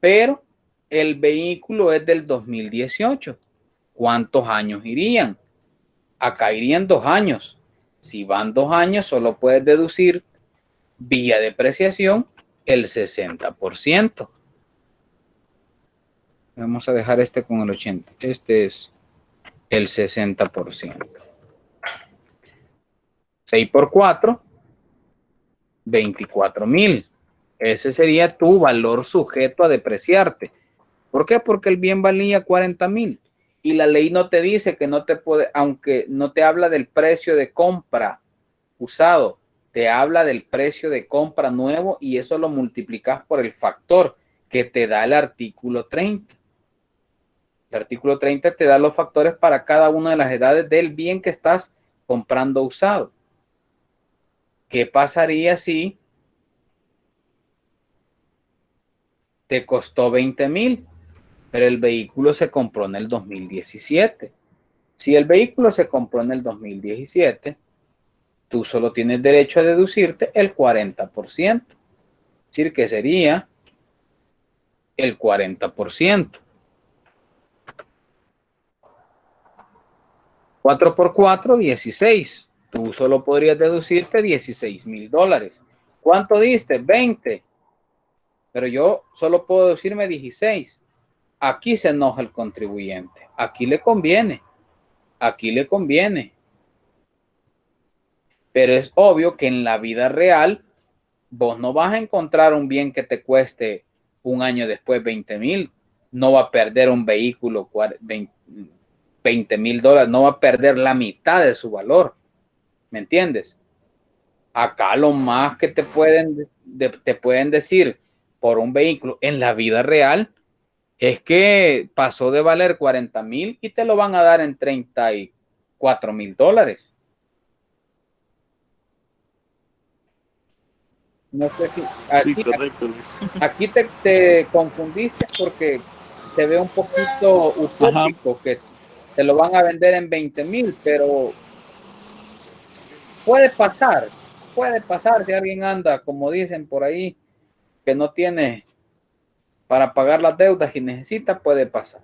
pero el vehículo es del 2018? ¿Cuántos años irían? Acá irían 2 años. Si van 2 años, solo puedes deducir vía depreciación el 60%. Vamos a dejar este con el 80%. Este es el 60%. 6 por 4, 24,000. Ese sería tu valor sujeto a depreciarte. ¿Por qué? Porque el bien valía 40,000. Y la ley no te dice que no te puede, aunque no te habla del precio de compra usado, te habla del precio de compra nuevo y eso lo multiplicas por el factor que te da el artículo 30. El artículo 30 te da los factores para cada una de las edades del bien que estás comprando usado. ¿Qué pasaría si te costó 20,000, pero el vehículo se compró en el 2017? Si el vehículo se compró en el 2017, tú solo tienes derecho a deducirte el 40%. Es decir, que sería el 40%. 4 por 4, 16. Tú solo podrías deducirte $16,000. ¿Cuánto diste? 20. Pero yo solo puedo deducirme 16. Aquí se enoja el contribuyente. Aquí le conviene. Aquí le conviene. Pero es obvio que en la vida real vos no vas a encontrar un bien que te cueste un año después 20,000. No va a perder un vehículo $20,000. No va a perder la mitad de su valor. ¿Me entiendes? Acá lo más que te pueden decir por un vehículo en la vida real es que pasó de valer 40,000 y te lo van a dar en $34,000. No sé si aquí te confundiste porque te ve un poquito utópico que te lo van a vender en 20,000, pero puede pasar si alguien anda, como dicen por ahí, que no tiene para pagar las deudas y necesita, puede pasar.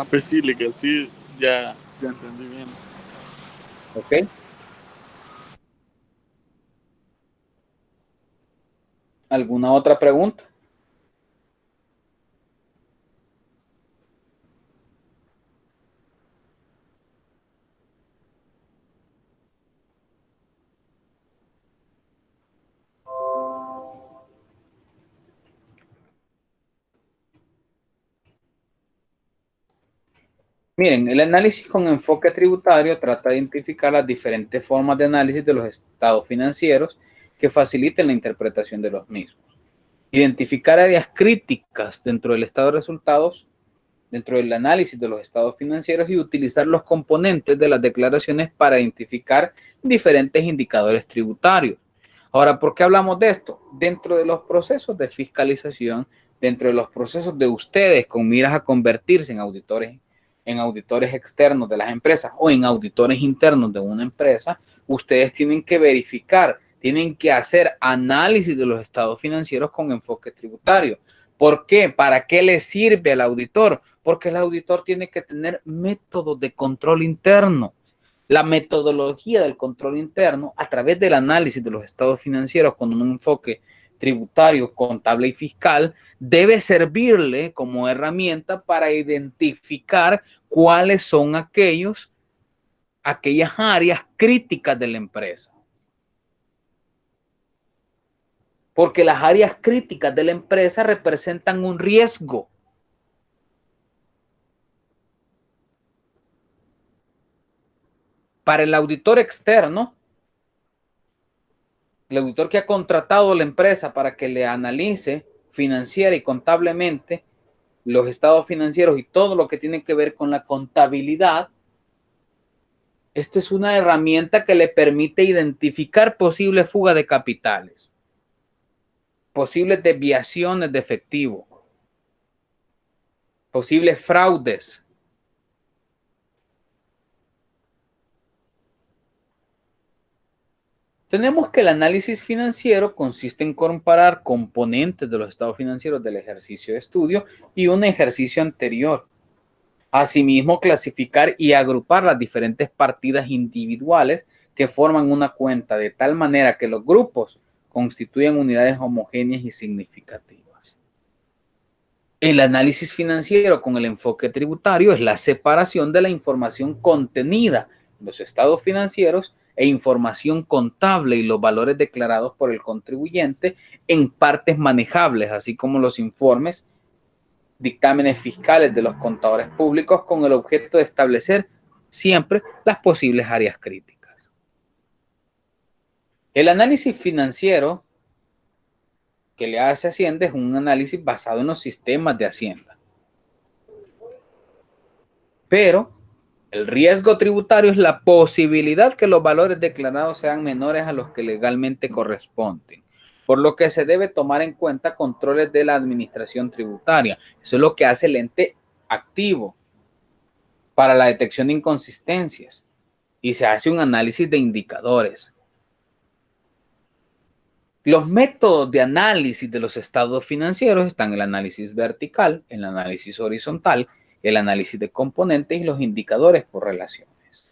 Pues sí, que sí, ya entendí bien. ¿Ok? ¿Alguna otra pregunta? Miren, el análisis con enfoque tributario trata de identificar las diferentes formas de análisis de los estados financieros que faciliten la interpretación de los mismos. Identificar áreas críticas dentro del estado de resultados, dentro del análisis de los estados financieros y utilizar los componentes de las declaraciones para identificar diferentes indicadores tributarios. Ahora, ¿por qué hablamos de esto? Dentro de los procesos de fiscalización, dentro de los procesos de ustedes con miras a convertirse en auditores externos de las empresas o en auditores internos de una empresa, ustedes tienen que verificar, tienen que hacer análisis de los estados financieros con enfoque tributario. ¿Por qué? ¿Para qué le sirve al auditor? Porque el auditor tiene que tener métodos de control interno. La metodología del control interno a través del análisis de los estados financieros con un enfoque tributario, contable y fiscal debe servirle como herramienta para identificar cuáles son aquellas áreas críticas de la empresa. porque las áreas críticas de la empresa representan un riesgo. Para el auditor externo, el auditor que ha contratado a la empresa para que le analice financiera y contablemente los estados financieros y todo lo que tiene que ver con la contabilidad, esta es una herramienta que le permite identificar posibles fugas de capitales, posibles desviaciones de efectivo, posibles fraudes. Tenemos que el análisis financiero consiste en comparar componentes de los estados financieros del ejercicio de estudio y un ejercicio anterior. Asimismo, clasificar y agrupar las diferentes partidas individuales que forman una cuenta de tal manera que los grupos constituyen unidades homogéneas y significativas. El análisis financiero con el enfoque tributario es la separación de la información contenida en los estados financieros e información contable y los valores declarados por el contribuyente en partes manejables, así como los informes, dictámenes fiscales de los contadores públicos con el objeto de establecer siempre las posibles áreas críticas. El análisis financiero que le hace Hacienda es un análisis basado en los sistemas de Hacienda. Pero el riesgo tributario es la posibilidad que los valores declarados sean menores a los que legalmente corresponden, por lo que se debe tomar en cuenta controles de la administración tributaria. Eso es lo que hace el ente activo para la detección de inconsistencias y se hace un análisis de indicadores. Los métodos de análisis de los estados financieros están el análisis vertical, el análisis horizontal, el análisis de componentes y los indicadores por relaciones.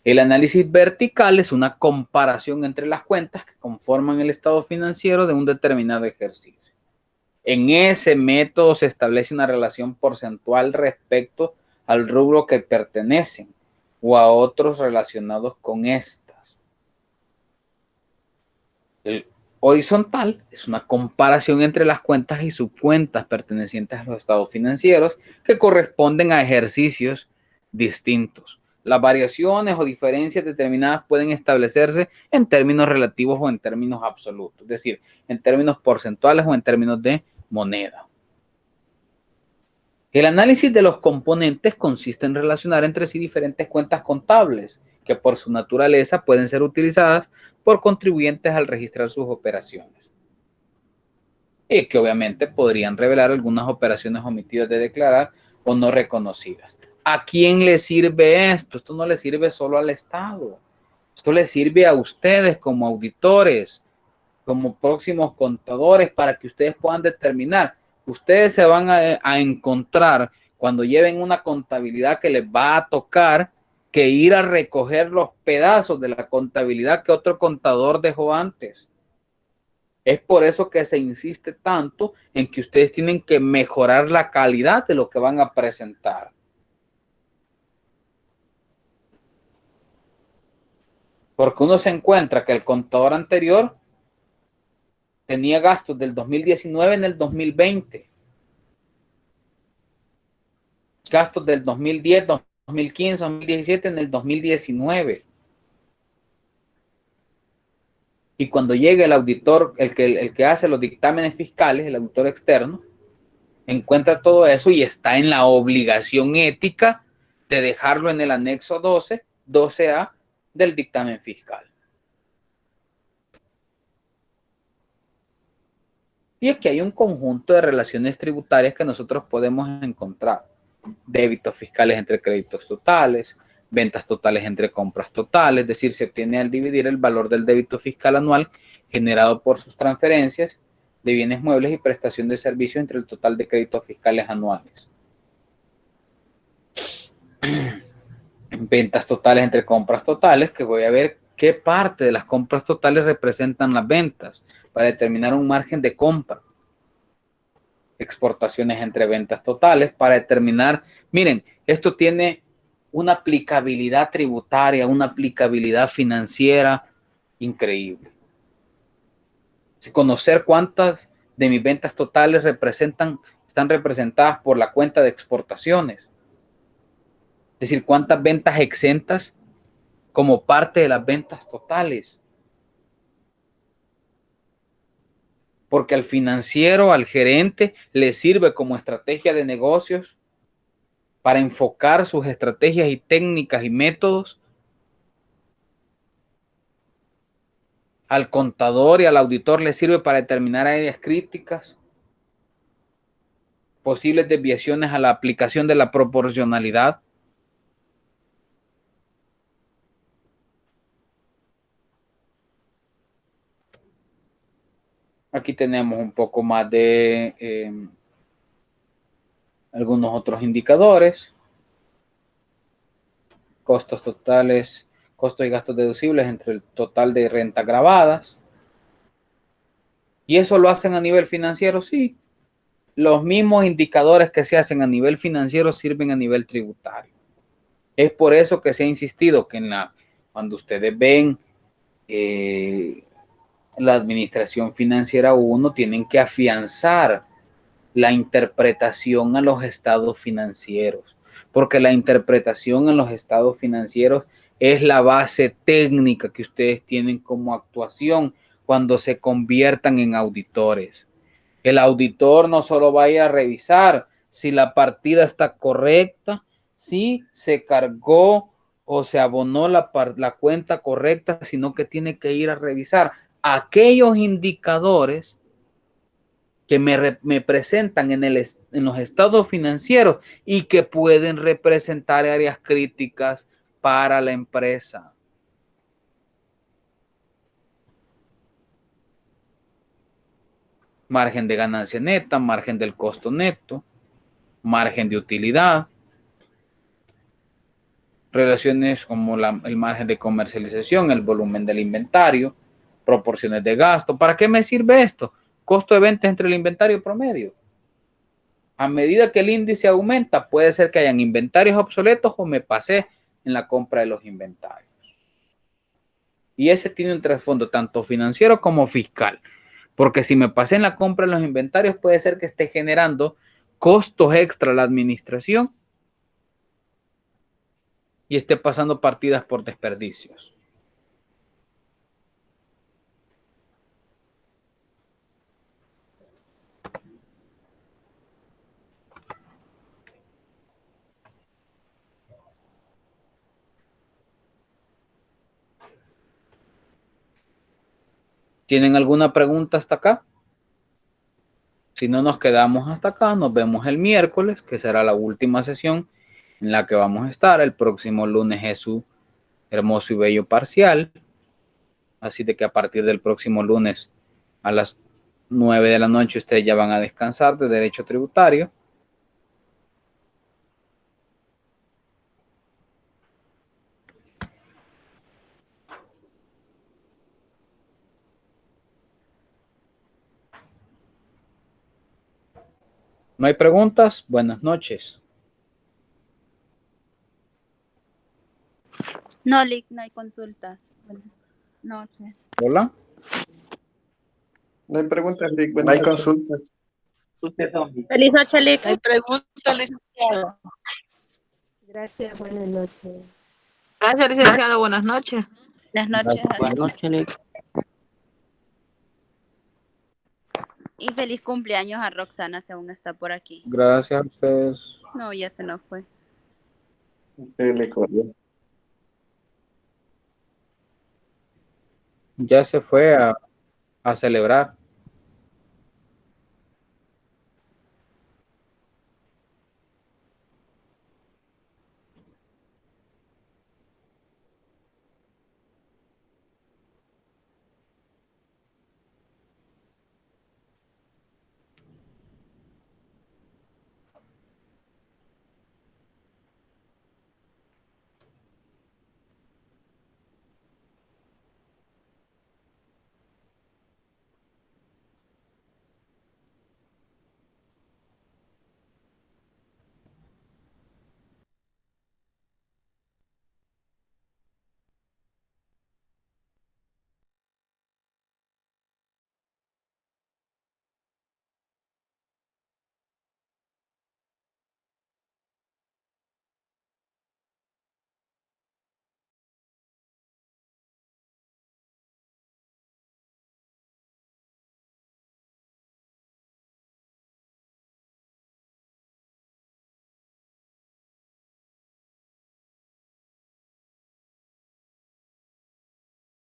El análisis vertical es una comparación entre las cuentas que conforman el estado financiero de un determinado ejercicio. En ese método se establece una relación porcentual respecto al rubro que pertenecen o a otros relacionados con estas. El horizontal es una comparación entre las cuentas y subcuentas pertenecientes a los estados financieros que corresponden a ejercicios distintos. Las variaciones o diferencias determinadas pueden establecerse en términos relativos o en términos absolutos, es decir, en términos porcentuales o en términos de moneda. El análisis de los componentes consiste en relacionar entre sí diferentes cuentas contables que por su naturaleza pueden ser utilizadas por contribuyentes al registrar sus operaciones y que obviamente podrían revelar algunas operaciones omitidas de declarar o no reconocidas. ¿A quién le sirve esto? Esto no le sirve solo al Estado. Esto le sirve a ustedes como auditores, como próximos contadores, para que ustedes puedan determinar. Ustedes se van a encontrar cuando lleven una contabilidad que les va a tocar que ir a recoger los pedazos de la contabilidad que otro contador dejó antes. Es por eso que se insiste tanto en que ustedes tienen que mejorar la calidad de lo que van a presentar. Porque uno se encuentra que el contador anterior tenía gastos del 2019 en el 2020. Gastos del 2010, 2015, 2017 en el 2019. Y cuando llegue el auditor, el que hace los dictámenes fiscales, el auditor externo, encuentra todo eso y está en la obligación ética de dejarlo en el anexo 12A del dictamen fiscal. Y aquí hay un conjunto de relaciones tributarias que nosotros podemos encontrar. Débitos fiscales entre créditos totales, ventas totales entre compras totales, es decir, se obtiene al dividir el valor del débito fiscal anual generado por sus transferencias de bienes muebles y prestación de servicios entre el total de créditos fiscales anuales. Ventas totales entre compras totales, que voy a ver qué parte de las compras totales representan las ventas para determinar un margen de compra. Exportaciones entre ventas totales para determinar, miren, esto tiene una aplicabilidad tributaria, una aplicabilidad financiera increíble. Conocer cuántas de mis ventas totales están representadas por la cuenta de exportaciones. Es decir, cuántas ventas exentas como parte de las ventas totales. Porque al financiero, al gerente, le sirve como estrategia de negocios para enfocar sus estrategias y técnicas y métodos. Al contador y al auditor le sirve para determinar áreas críticas, posibles desviaciones a la aplicación de la proporcionalidad. Aquí tenemos un poco más de algunos otros indicadores. Costos totales, costos y gastos deducibles entre el total de rentas grabadas. ¿Y eso lo hacen a nivel financiero? Sí. Los mismos indicadores que se hacen a nivel financiero sirven a nivel tributario. Es por eso que se ha insistido que cuando ustedes ven la administración financiera 1, tienen que afianzar la interpretación a los estados financieros, porque la interpretación en los estados financieros es la base técnica que ustedes tienen como actuación cuando se conviertan en auditores. El auditor no solo va a ir a revisar si la partida está correcta, si se cargó o se abonó la cuenta correcta, sino que tiene que ir a revisar aquellos indicadores que me presentan en los estados financieros y que pueden representar áreas críticas para la empresa. Margen de ganancia neta, margen del costo neto, margen de utilidad, relaciones como el margen de comercialización, el volumen del inventario, proporciones de gasto. ¿Para qué me sirve esto? Costo de ventas entre el inventario promedio. A medida que el índice aumenta, puede ser que hayan inventarios obsoletos o me pasé en la compra de los inventarios. Y ese tiene un trasfondo tanto financiero como fiscal. Porque si me pasé en la compra de los inventarios, puede ser que esté generando costos extra a la administración y esté pasando partidas por desperdicios. ¿Tienen alguna pregunta hasta acá? Si no, nos quedamos hasta acá. Nos vemos el miércoles, que será la última sesión en la que vamos a estar. El próximo lunes es su hermoso y bello parcial. Así de que a partir del próximo lunes a las 9 de la noche ustedes ya van a descansar de derecho tributario. ¿No hay preguntas? Buenas noches. No, Lick, no hay consultas. Buenas noches. Hola. No hay preguntas, Lick. No hay consultas. Feliz noche, Lick. Hay preguntas, licenciado. Gracias, buenas noches. Gracias, licenciado. Buenas noches. Buenas noches. Buenas noches, Lick. Y feliz cumpleaños a Roxana, si aún está por aquí. Gracias a ustedes. No, ya se nos fue. Ya se fue a celebrar.